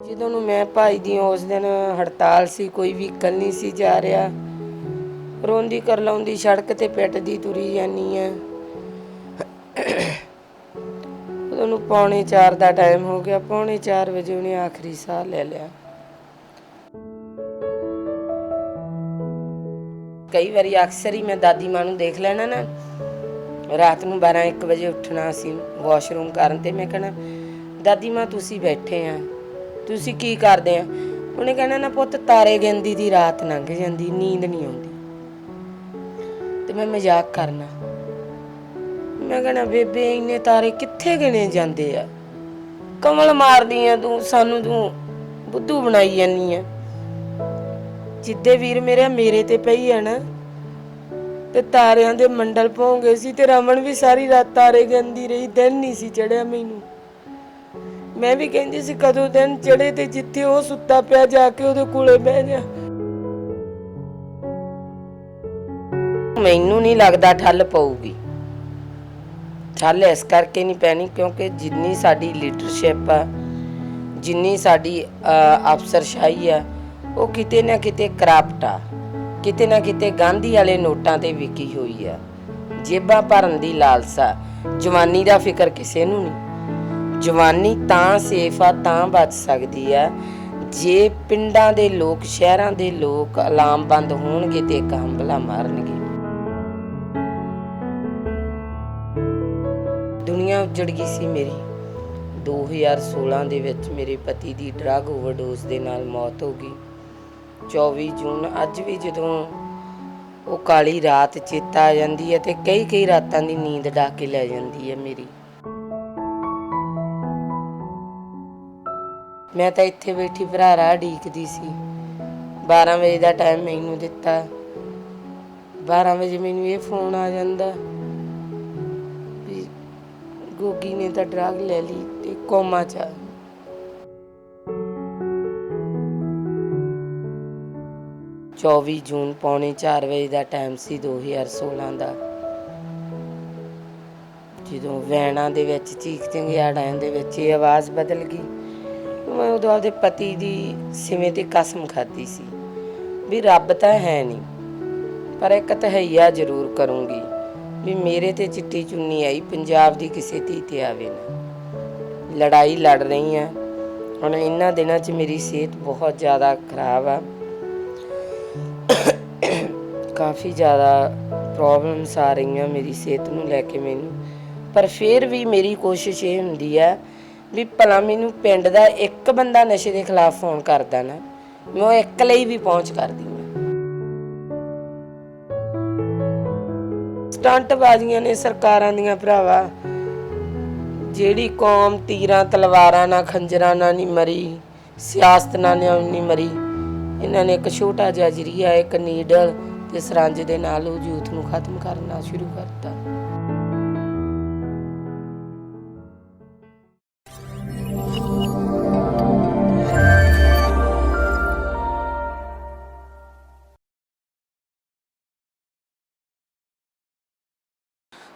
ਜਦੋਂ ਨੂੰ ਮੈਂ ਭਾਈ ਦੀ ਉਸ ਦਿਨ ਹੜਤਾਲ ਸੀ, ਕੋਈ ਵਹੀਕਲ ਨਹੀਂ ਸੀ ਜਾ ਰਿਹਾ। ਰੋਂਦੀ ਕਰਲਾਉਂਦੀ ਸੜਕ ਤੇ ਪਿੱਟਦੀ ਤੁਰੀ ਜਾਨੀ ਆ। ਉਹਨੂੰ 3:45 ਦਾ ਟਾਈਮ ਹੋ ਗਿਆ। 4:45 ਵਜੇ ਉਹਨੇ ਆਖਰੀ ਸਾਹ ਲੈ ਲਿਆ। ਕਈ ਵਾਰੀ ਅਕਸਰ ਹੀ ਮੈਂ ਦਾਦੀ ਮਾਂ ਨੂੰ ਦੇਖ ਲੈਣਾ ਨਾ, ਰਾਤ ਨੂੰ 12-1 ਵਜੇ ਉੱਠਣਾ ਸੀ ਵਾਸ਼ਰੂਮ ਕਰਨ, ਤੇ ਮੈਂ ਕਹਿਣਾ ਦਾਦੀ ਮਾਂ ਤੁਸੀਂ ਬੈਠੇ ਆ, ਤੁਸੀਂ ਕੀ ਕਰਦੇ ਆ? ਉਹਨੇ ਕਹਿਣਾ ਨਾ ਪੁੱਤ ਤਾਰੇ ਗਿਣਦੀ ਦੀ ਰਾਤ ਲੰਘ ਜਾਂਦੀ, ਨੀਂਦ ਨਹੀਂ ਆਉਂਦੀ। ਤੇ ਮੈਂ ਮਜ਼ਾਕ ਕਰਨਾ, ਮੈਂ ਕਹਿਣਾ ਬੇਬੇ ਇੰਨੇ ਤਾਰੇ ਕਿੱਥੇ ਗਿਣੇ ਜਾਂਦੇ ਆ, ਕਮਲ ਮਾਰਦੀ ਆ ਤੂੰ, ਸਾਨੂੰ ਤੂੰ ਬੁੱਧੂ ਬਣਾਈ ਜਾਨੀ ਆ। ਜਿੱਦੇ ਵੀਰ ਮੇਰੇ ਤੇ ਪਈ ਆ ਨਾ, ਤੇ ਤਾਰਿਆਂ ਦੇ ਮੰਡਲ ਭੌਂ ਗਏ ਸੀ, ਤੇ ਰਮਨ ਵੀ ਸਾਰੀ ਰਾਤ ਤਾਰੇ ਗਿਣਦੀ ਰਹੀ। ਦਿਨ ਨਹੀਂ ਸੀ ਚੜਿਆ ਮੈਨੂੰ। ਮੈਂ ਵੀ ਕਹਿੰਦੀ ਸੀ ਕਦੋਂ ਦਿਨ ਚੜੇ, ਤੇ ਜਿੱਥੇ ਉਹ ਸੁੱਤਾ ਪਿਆ ਜਾ ਕੇ ਉਹਦੇ ਕੋਲੇ ਬਹਿ ਜਾ। ਮੈਨੂੰ ਨਹੀਂ ਲੱਗਦਾ ਠੱਲ ਪਊਗੀ। ਠੱਲ ਇਸ ਕਰਕੇ ਨਹੀਂ ਪੈਣੀ ਕਿਉਂਕਿ ਜਿੰਨੀ ਸਾਡੀ ਲੀਡਰਸ਼ਿਪ ਆ, ਜਿੰਨੀ ਸਾਡੀ ਅਫਸਰਸ਼ਾਹੀ ਆ, ਉਹ ਕਿਤੇ ਨਾ ਕਿਤੇ ਕਰਪਟ ਆ, ਕਿਤੇ ਨਾ ਕਿਤੇ ਗਾਂਧੀ ਵਾਲੇ ਨੋਟਾਂ ਤੇ ਵਿਕੀ ਹੋਈ ਆ। ਜੇਬਾਂ ਭਰਨ ਦੀ ਲਾਲਸਾ, ਜਵਾਨੀ ਦਾ ਫਿਕਰ ਕਿਸੇ ਨੂੰ ਨਹੀਂ। ਜਵਾਨੀ ਤਾਂ ਸੇਫ ਆ, ਤਾਂ ਬਚ ਸਕਦੀ ਆ ਜੇ ਪਿੰਡਾਂ ਦੇ ਲੋਕ, ਸ਼ਹਿਰਾਂ ਦੇ ਲੋਕ ਅਲਾਮ ਬੰਦ ਹੋਣਗੇ ਤੇ ਇੱਕ ਹੰਭਲਾ ਮਾਰਨਗੇ। ਦੁਨੀਆ ਉੱਜੜ ਗਈ ਸੀ ਮੇਰੀ। 2016 ਦੇ ਵਿੱਚ ਮੇਰੇ ਪਤੀ ਦੀ ਡਰੱਗ ਓਵਰਡੋਜ਼ ਦੇ ਨਾਲ ਮੌਤ ਹੋ ਗਈ। 24 ਜੂਨ ਅੱਜ ਵੀ ਜਦੋਂ ਉਹ ਕਾਲੀ ਰਾਤ ਚੇਤਾ ਆ ਜਾਂਦੀ ਹੈ, ਤੇ ਕਈ ਰਾਤਾਂ ਦੀ ਨੀਂਦ ਡਾ ਕੇ ਲੈ ਜਾਂਦੀ ਹੈ ਮੇਰੀ। ਮੈਂ ਤਾਂ ਇੱਥੇ ਬੈਠੀ ਭਰਾ ਰਾਹ ਉਡੀਕਦੀ ਸੀ। 12 ਵਜੇ ਦਾ ਟਾਈਮ ਮੈਨੂੰ ਦਿੱਤਾ। 12 ਵਜੇ ਮੈਨੂੰ ਇਹ ਫੋਨ ਆ ਜਾਂਦਾ ਵੀ ਗੋਗੀ ਨੇ ਤਾਂ ਡਰੱਗ ਲੈ ਲਈ ਤੇ ਕੋਮਾ 'ਚ ਆ। ਜੂਨ 3:45 ਵਜੇ ਦਾ ਟਾਈਮ ਸੀ 2016 ਦਾ, ਜਦੋਂ ਵੈਨਾਂ ਦੇ ਵਿੱਚ ਚੀਖ ਚਿੰਗਿਆੜਿਆਂ ਦੇ ਵਿੱਚ ਇਹ ਆਵਾਜ਼ ਬਦਲ ਗਈ। ਮੈਂ ਉਦੋਂ ਆਪਦੇ ਪਤੀ ਦੀ ਸਿਵੇਂ ਤੇ ਕਸਮ ਖਾਧੀ ਸੀ ਵੀ ਰੱਬ ਤਾਂ ਹੈ ਨਹੀਂ, ਪਰ ਇੱਕ ਤਹਈਆ ਜ਼ਰੂਰ ਕਰੂੰਗੀ ਵੀ ਮੇਰੇ ਤੇ ਚਿੱਟੀ ਚੁੰਨੀ ਆਈ ਪੰਜਾਬ ਦੀ ਕਿਸੇ ਧੀ ਤੇ ਆਵੇ ਨਾ। ਲੜਾਈ ਲੜ ਰਹੀ ਹਾਂ ਹੁਣ। ਇਹਨਾਂ ਦਿਨਾਂ 'ਚ ਮੇਰੀ ਸਿਹਤ ਬਹੁਤ ਜ਼ਿਆਦਾ ਖਰਾਬ ਆ, ਕਾਫੀ ਜ਼ਿਆਦਾ ਪ੍ਰੋਬਲਮਸ ਆ ਰਹੀਆਂ ਮੇਰੀ ਸਿਹਤ ਨੂੰ ਲੈ ਕੇ ਮੈਨੂੰ। ਪਰ ਫਿਰ ਵੀ ਮੇਰੀ ਕੋਸ਼ਿਸ਼ ਇਹ ਹੁੰਦੀ ਆ ਵੀ ਭਲਾ ਮੈਨੂੰ ਪਿੰਡ ਦਾ ਇੱਕ ਬੰਦਾ ਨਸ਼ੇ ਦੇ ਖਿਲਾਫ ਫੋਨ ਕਰਦਾ ਨਾ, ਮੈਂ ਉਹ ਇੱਕ ਲਈ ਵੀ ਪਹੁੰਚ ਕਰਦੀ ਹਾਂ। ਸਟੰਟਬਾਜ਼ੀਆਂ ਨੇ ਸਰਕਾਰਾਂ ਦੀਆਂ ਭਰਾਵਾ। ਜਿਹੜੀ ਕੌਮ ਤੀਰਾਂ ਤਲਵਾਰਾਂ ਨਾਲ, ਖੰਜਰਾਂ ਨਾਲ ਨਹੀਂ ਮਰੀ, ਸਿਆਸਤ ਨਾਲ ਨਹੀਂ ਮਰੀ, ਇਹਨਾਂ ਨੇ ਇੱਕ ਛੋਟਾ ਜਿਹਾ ਜ਼ਰੀਆ, ਇੱਕ ਨੀਡਲ ਤੇ ਸਰੰਜ ਦੇ ਨਾਲ ਉਹ ਯੂਥ ਨੂੰ ਖਤਮ ਕਰਨਾ ਸ਼ੁਰੂ ਕਰਤਾ।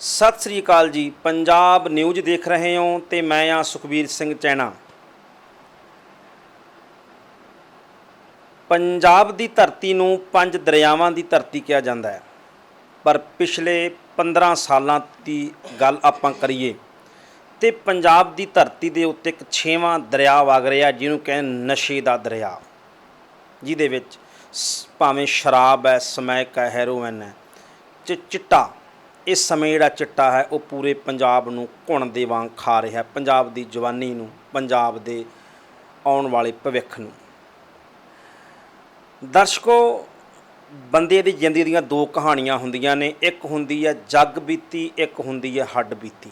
ਸਤਿ ਸ੍ਰੀ ਅਕਾਲ ਜੀ। ਪੰਜਾਬ ਨਿਊਜ਼ ਦੇਖ ਰਹੇ ਹੋ ਤੇ ਮੈਂ ਆ ਸੁਖਬੀਰ ਸਿੰਘ ਚੈਣਾ। ਪੰਜਾਬ ਦੀ ਧਰਤੀ ਨੂੰ 5 ਦਰਿਆਵਾਂ ਦੀ ਧਰਤੀ ਕਿਹਾ ਜਾਂਦਾ ਹੈ, ਪਰ ਪਿਛਲੇ 15 ਸਾਲਾਂ ਦੀ ਗੱਲ ਆਪਾਂ ਕਰੀਏ ਤੇ ਪੰਜਾਬ ਦੀ ਧਰਤੀ ਦੇ ਉੱਤੇ ਇੱਕ 6ਵਾਂ ਦਰਿਆ ਵਗ ਰਿਹਾ, ਜਿਹਨੂੰ ਕਹਿੰਦੇ ਨਸ਼ੇ ਦਾ ਦਰਿਆ, ਜਿਹਦੇ ਵਿੱਚ ਭਾਵੇਂ ਸ਼ਰਾਬ ਹੈ, ਸਮੈਕ ਹੈ, ਹੈਰੋਇਨ ਹੈ, ਚਿੱਟਾ। ਇਸ ਸਮੇਂ ਜਿਹੜਾ ਚਿੱਟਾ ਹੈ ਉਹ ਪੂਰੇ ਪੰਜਾਬ ਨੂੰ ਘੁਣ ਦੇ ਵਾਂਗ ਖਾ ਰਿਹਾ, ਪੰਜਾਬ ਦੀ ਜਵਾਨੀ ਨੂੰ, ਪੰਜਾਬ ਦੇ ਆਉਣ ਵਾਲੇ ਭਵਿੱਖ ਨੂੰ। ਦਰਸ਼ਕੋ, ਬੰਦੇ ਦੀ ਜ਼ਿੰਦਗੀ ਦੀਆਂ 2 ਕਹਾਣੀਆਂ ਹੁੰਦੀਆਂ ਨੇ, ਇੱਕ ਹੁੰਦੀ ਹੈ ਜੱਗ ਬੀਤੀ, ਇੱਕ ਹੁੰਦੀ ਹੈ ਹੱਡ ਬੀਤੀ।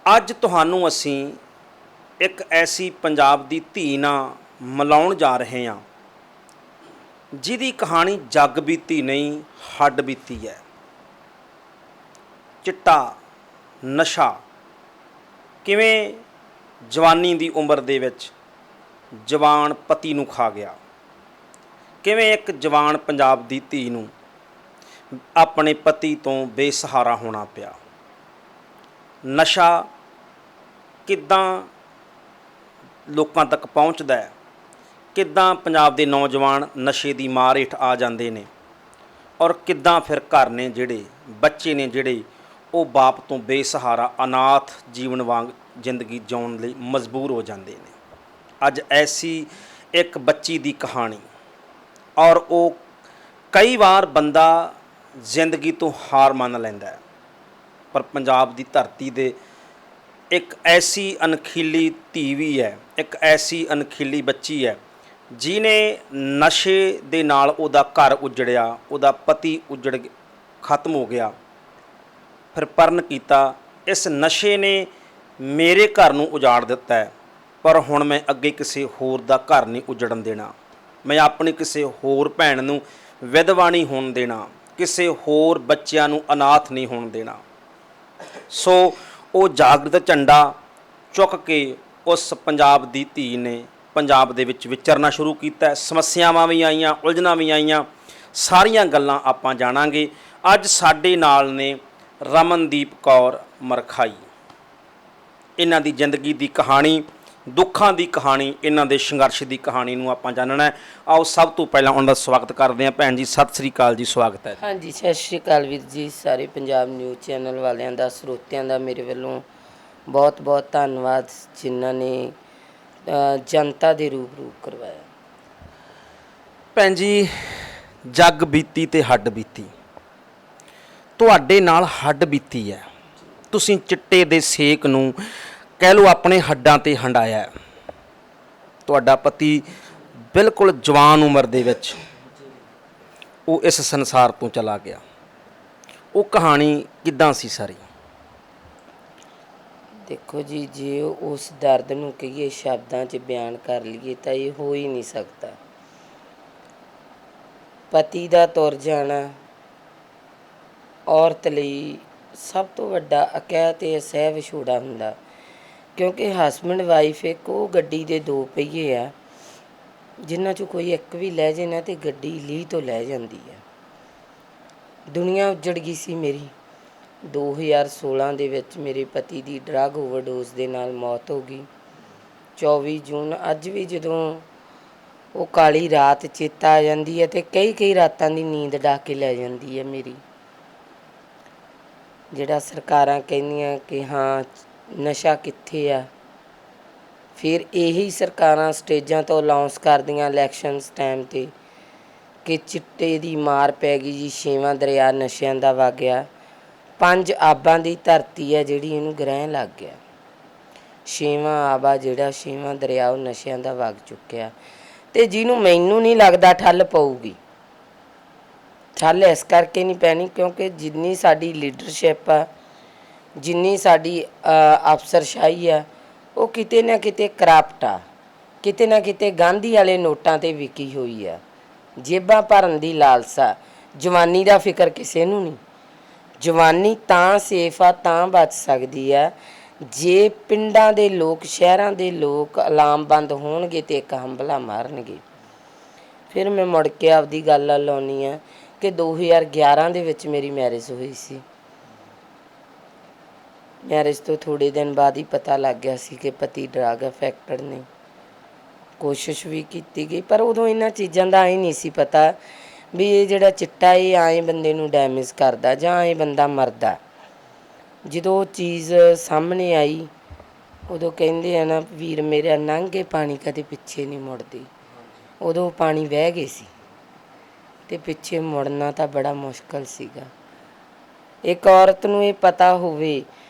ਅੱਜ ਤੁਹਾਨੂੰ ਅਸੀਂ ਇੱਕ ਐਸੀ ਪੰਜਾਬ ਦੀ ਧੀ ਨਾਲ ਮਿਲਾਉਣ ਜਾ ਰਹੇ ਹਾਂ ਜਿਹਦੀ ਕਹਾਣੀ ਜੱਗ ਬੀਤੀ ਨਹੀਂ, ਹੱਡ ਬੀਤੀ ਹੈ। ਚਿੱਟਾ, ਨਸ਼ਾ ਕਿਵੇਂ ਜਵਾਨੀ ਦੀ ਉਮਰ ਦੇ ਵਿੱਚ ਜਵਾਨ ਪਤੀ ਨੂੰ ਖਾ ਗਿਆ, ਕਿਵੇਂ ਇੱਕ ਜਵਾਨ ਪੰਜਾਬ ਦੀ ਧੀ ਨੂੰ ਆਪਣੇ ਪਤੀ ਤੋਂ ਬੇਸਹਾਰਾ ਹੋਣਾ ਪਿਆ। ਨਸ਼ਾ ਕਿੱਦਾਂ ਲੋਕਾਂ ਤੱਕ ਪਹੁੰਚਦਾ ਹੈ, ਕਿੱਦਾਂ ਪੰਜਾਬ ਦੇ ਨੌਜਵਾਨ ਨਸ਼ੇ ਦੀ ਮਾਰ ਹੇਠ ਆ ਜਾਂਦੇ ਨੇ, ਔਰ ਕਿੱਦਾਂ ਫਿਰ ਘਰ ਨੇ ਜਿਹੜੇ ਬੱਚੇ ਨੇ ਜਿਹੜੇ ਉਹ ਬਾਪ ਤੋਂ ਬੇਸਹਾਰਾ ਅਨਾਥ ਜੀਵਨ ਵਾਂਗ ਜ਼ਿੰਦਗੀ ਜਿਉਣ ਲਈ ਮਜਬੂਰ ਹੋ ਜਾਂਦੇ ਨੇ। ਅੱਜ ਐਸੀ ਇੱਕ ਬੱਚੀ ਦੀ ਕਹਾਣੀ, ਔਰ ਉਹ ਕਈ ਵਾਰ ਬੰਦਾ ਜ਼ਿੰਦਗੀ ਤੋਂ ਹਾਰ ਮੰਨ ਲੈਂਦਾ ਹੈ, ਪਰ ਪੰਜਾਬ ਦੀ ਧਰਤੀ ਦੇ ਇੱਕ ਐਸੀ ਅਣਖੀਲੀ ਧੀ ਵੀ ਹੈ, ਇੱਕ ਐਸੀ ਅਣਖੀਲੀ ਬੱਚੀ ਹੈ ਜਿਹਨੇ ਨਸ਼ੇ ਦੇ ਨਾਲ ਉਹਦਾ ਘਰ ਉਜੜਿਆ, ਉਹਦਾ ਪਤੀ ਖਤਮ ਹੋ ਗਿਆ, ਫਿਰ ਪਰਨ ਕੀਤਾ। ਇਸ ਨਸ਼ੇ ਨੇ ਮੇਰੇ ਘਰ ਨੂੰ ਉਜਾੜ ਦਿੱਤਾ ਹੈ, ਪਰ ਹੁਣ ਮੈਂ ਅੱਗੇ ਕਿਸੇ ਹੋਰ ਦਾ ਘਰ ਨਹੀਂ ਉਜੜਨ ਦੇਣਾ। ਮੈਂ ਆਪਣੀ ਕਿਸੇ ਹੋਰ ਭੈਣ ਨੂੰ ਵਿਧਵਾ ਨਹੀਂ ਹੋਣ ਦੇਣਾ, ਕਿਸੇ ਹੋਰ ਬੱਚਿਆਂ ਨੂੰ ਅਨਾਥ ਨਹੀਂ ਹੋਣ ਦੇਣਾ। ਸੋ ਉਹ ਜਾਗਰਤ ਝੰਡਾ ਚੁੱਕ ਕੇ ਉਸ ਪੰਜਾਬ ਦੀ ਧੀ ਨੇ ਪੰਜਾਬ ਦੇ ਵਿੱਚ ਵਿਚਰਨਾ ਸ਼ੁਰੂ ਕੀਤਾ। ਸਮੱਸਿਆਵਾਂ ਵੀ ਆਈਆਂ, ਉਲਝਣਾਂ ਵੀ ਆਈਆਂ, ਸਾਰੀਆਂ ਗੱਲਾਂ ਆਪਾਂ ਜਾਣਾਂਗੇ। ਅੱਜ ਸਾਡੇ ਨਾਲ ਨੇ ਰਮਨਦੀਪ ਕੌਰ ਮਰਖਾਈ। ਇਹਨਾਂ ਦੀ ਜ਼ਿੰਦਗੀ ਦੀ ਕਹਾਣੀ, ਦੁੱਖਾਂ ਦੀ ਕਹਾਣੀ, ਇਹਨਾਂ ਦੇ ਸੰਘਰਸ਼ ਦੀ ਕਹਾਣੀ ਨੂੰ ਆਪਾਂ ਜਾਣਨਾ ਹੈ। ਆਓ ਸਭ ਤੋਂ ਪਹਿਲਾਂ ਉਹਨਾਂ ਦਾ ਸਵਾਗਤ ਕਰਦੇ ਹਾਂ। ਭੈਣ ਜੀ ਸਤਿ ਸ੍ਰੀ ਅਕਾਲ ਜੀ, ਸਵਾਗਤ ਹੈ। ਹਾਂਜੀ, ਸਤਿ ਸ਼੍ਰੀ ਅਕਾਲ ਵੀਰ ਜੀ। ਸਾਰੇ ਪੰਜਾਬ ਨਿਊਜ਼ ਚੈਨਲ ਵਾਲਿਆਂ ਦਾ, ਸਰੋਤਿਆਂ ਦਾ ਮੇਰੇ ਵੱਲੋਂ ਬਹੁਤ ਬਹੁਤ ਧੰਨਵਾਦ, ਜਿਨ੍ਹਾਂ ਨੇ ਜਨਤਾ ਦੇ ਰੂਬਰੂ ਕਰਵਾਇਆ। ਭੈਣ ਜੀ, ਜੱਗ ਬੀਤੀ ਤੇ ਹੱਡ ਬੀਤੀ, ਤੁਹਾਡੇ ਨਾਲ ਹੱਡ ਬੀਤੀ ਹੈ। ਤੁਸੀਂ ਚਿੱਟੇ ਦੇ ਸੇਕ ਨੂੰ ਕਹਿ ਲਓ ਆਪਣੇ ਹੱਡਾਂ 'ਤੇ ਹੰਡਾਇਆ। ਤੁਹਾਡਾ ਪਤੀ ਬਿਲਕੁਲ ਜਵਾਨ ਉਮਰ ਦੇ ਵਿੱਚ ਉਹ ਇਸ ਸੰਸਾਰ ਤੋਂ ਚਲਾ ਗਿਆ। ਉਹ ਕਹਾਣੀ ਕਿੱਦਾਂ ਸੀ ਸਾਰੀ? ਦੇਖੋ ਜੀ, ਜੇ ਉਸ ਦਰਦ ਨੂੰ ਕਹੀਏ ਸ਼ਬਦਾਂ 'ਚ ਬਿਆਨ ਕਰ ਲਈਏ ਤਾਂ ਇਹ ਹੋ ਹੀ ਨਹੀਂ ਸਕਦਾ। ਪਤੀ ਦਾ ਤੁਰ ਜਾਣਾ ਔਰਤ ਲਈ ਸਭ ਤੋਂ ਵੱਡਾ ਅਕਹਿ ਤੇ ਅਸਹਿ ਵਿਛੋੜਾ ਹੁੰਦਾ, ਕਿਉਂਕਿ ਹਸਬੈਂਡ ਵਾਈਫ ਇੱਕ ਉਹ ਗੱਡੀ ਦੇ ਦੋ ਪਹੀਏ ਆ ਜਿਨ੍ਹਾਂ 'ਚੋਂ ਕੋਈ ਇੱਕ ਵੀ ਲੈ ਜੇ ਨਾ ਤੇ ਗੱਡੀ ਲੀਹ ਤੋਂ ਲੈ ਜਾਂਦੀ ਹੈ। ਦੁਨੀਆ ਉੱਜੜ ਗਈ ਸੀ ਮੇਰੀ। 2016 ਦੇ ਵਿੱਚ ਮੇਰੇ ਪਤੀ ਦੀ ਡਰੱਗ ਓਵਰਡੋਜ਼ ਦੇ ਨਾਲ ਮੌਤ ਹੋ ਗਈ। 24 ਜੂਨ ਅੱਜ ਵੀ ਜਦੋਂ ਉਹ ਕਾਲੀ ਰਾਤ ਚੇਤਾ ਆ ਜਾਂਦੀ ਹੈ ਤੇ ਕਈ ਰਾਤਾਂ ਦੀ ਨੀਂਦ ਡਾਹ ਕੇ ਲੈ ਜਾਂਦੀ ਹੈ ਮੇਰੀ। ਜਿਹੜਾ ਸਰਕਾਰਾਂ ਕਹਿੰਦੀਆਂ ਕਿ ਹਾਂ ਨਸ਼ਾ ਕਿੱਥੇ ਆ, ਫਿਰ ਇਹੀ ਸਰਕਾਰਾਂ ਸਟੇਜਾਂ ਤੋਂ ਅਨਾਉਂਸ ਕਰਦੀਆਂ ਇਲੈਕਸ਼ਨਸ ਟਾਈਮ 'ਤੇ ਕਿ ਚਿੱਟੇ ਦੀ ਮਾਰ ਪੈ ਗਈ ਜੀ, 6ਵਾਂ ਦਰਿਆ ਨਸ਼ਿਆਂ ਦਾ ਵਗ ਗਿਆ। 5 ਆਬਾਂ ਦੀ ਧਰਤੀ ਹੈ ਜਿਹੜੀ ਇਹਨੂੰ ਗ੍ਰਹਿ ਲੱਗ ਗਿਆ। 6ਵਾਂ ਆਬਾ ਜਿਹੜਾ 6ਵਾਂ ਦਰਿਆ ਉਹ ਨਸ਼ਿਆਂ ਦਾ ਵਗ ਚੁੱਕਿਆ, ਅਤੇ ਜਿਹਨੂੰ ਮੈਨੂੰ ਨਹੀਂ ਲੱਗਦਾ ਠੱਲ ਪਊਗੀ। ਠੱਲ ਇਸ ਕਰਕੇ ਨਹੀਂ ਪੈਣੀ ਕਿਉਂਕਿ ਜਿੰਨੀ ਸਾਡੀ ਲੀਡਰਸ਼ਿਪ ਆ, ਜਿੰਨੀ ਸਾਡੀ ਅਫਸਰਸ਼ਾਹੀ ਆ, ਉਹ ਕਿਤੇ ਨਾ ਕਿਤੇ ਕਰਪਟ ਆ, ਕਿਤੇ ਨਾ ਕਿਤੇ ਗਾਂਧੀ ਵਾਲੇ ਨੋਟਾਂ 'ਤੇ ਵਿਕੀ ਹੋਈ ਆ। ਜੇਬਾਂ ਭਰਨ ਦੀ ਲਾਲਸਾ, ਜਵਾਨੀ ਦਾ ਫਿਕਰ ਕਿਸੇ ਨੂੰ ਨਹੀਂ। ਜਵਾਨੀ ਤਾਂ ਸੇਫ ਆ, ਤਾਂ ਬਚ ਸਕਦੀ ਆ ਜੇ ਪਿੰਡਾਂ ਦੇ ਲੋਕ, ਸ਼ਹਿਰਾਂ ਦੇ ਲੋਕ ਅਲਾਮਬੰਦ ਹੋਣਗੇ ਅਤੇ ਇੱਕ ਹੰਭਲਾ ਮਾਰਨਗੇ। ਫਿਰ ਮੈਂ ਮੁੜ ਕੇ ਆਪਦੀ ਗੱਲ ਲਾਉਣੀ ਆ ਕਿ 2011 ਦੇ ਵਿੱਚ ਮੇਰੀ ਮੈਰਿਜ ਹੋਈ ਸੀ। ਮੈਰਿਜ ਤੋਂ ਥੋੜ੍ਹੇ ਦਿਨ ਬਾਅਦ ਹੀ ਪਤਾ ਲੱਗ ਗਿਆ ਸੀ ਕਿ ਪਤੀ ਡਰੱਗ ਅਫੈਕਟਡ ਨੇ। ਕੋਸ਼ਿਸ਼ ਵੀ ਕੀਤੀ ਗਈ, ਪਰ ਉਦੋਂ ਇਹਨਾਂ ਚੀਜ਼ਾਂ ਦਾ ਐਂ ਨਹੀਂ ਸੀ ਪਤਾ ਵੀ ਇਹ ਜਿਹੜਾ ਚਿੱਟਾ ਇਹ ਐਂ ਬੰਦੇ ਨੂੰ ਡੈਮੇਜ ਕਰਦਾ ਜਾਂ ਇਹ ਬੰਦਾ ਮਰਦਾ। ਜਦੋਂ ਉਹ ਚੀਜ਼ ਸਾਹਮਣੇ ਆਈ ਉਦੋਂ ਕਹਿੰਦੇ ਆ ਨਾ ਵੀਰ ਮੇਰਾ, ਲੰਘੇ ਪਾਣੀ ਕਦੇ ਪਿੱਛੇ ਨਹੀਂ ਮੁੜਦੀ। ਉਦੋਂ ਪਾਣੀ ਵਹਿ ਗਏ ਸੀ ਅਤੇ ਪਿੱਛੇ ਮੁੜਨਾ ਤਾਂ ਬੜਾ ਮੁਸ਼ਕਲ ਸੀਗਾ। ਇੱਕ ਔਰਤ ਨੂੰ ਇਹ ਪਤਾ ਹੋਵੇ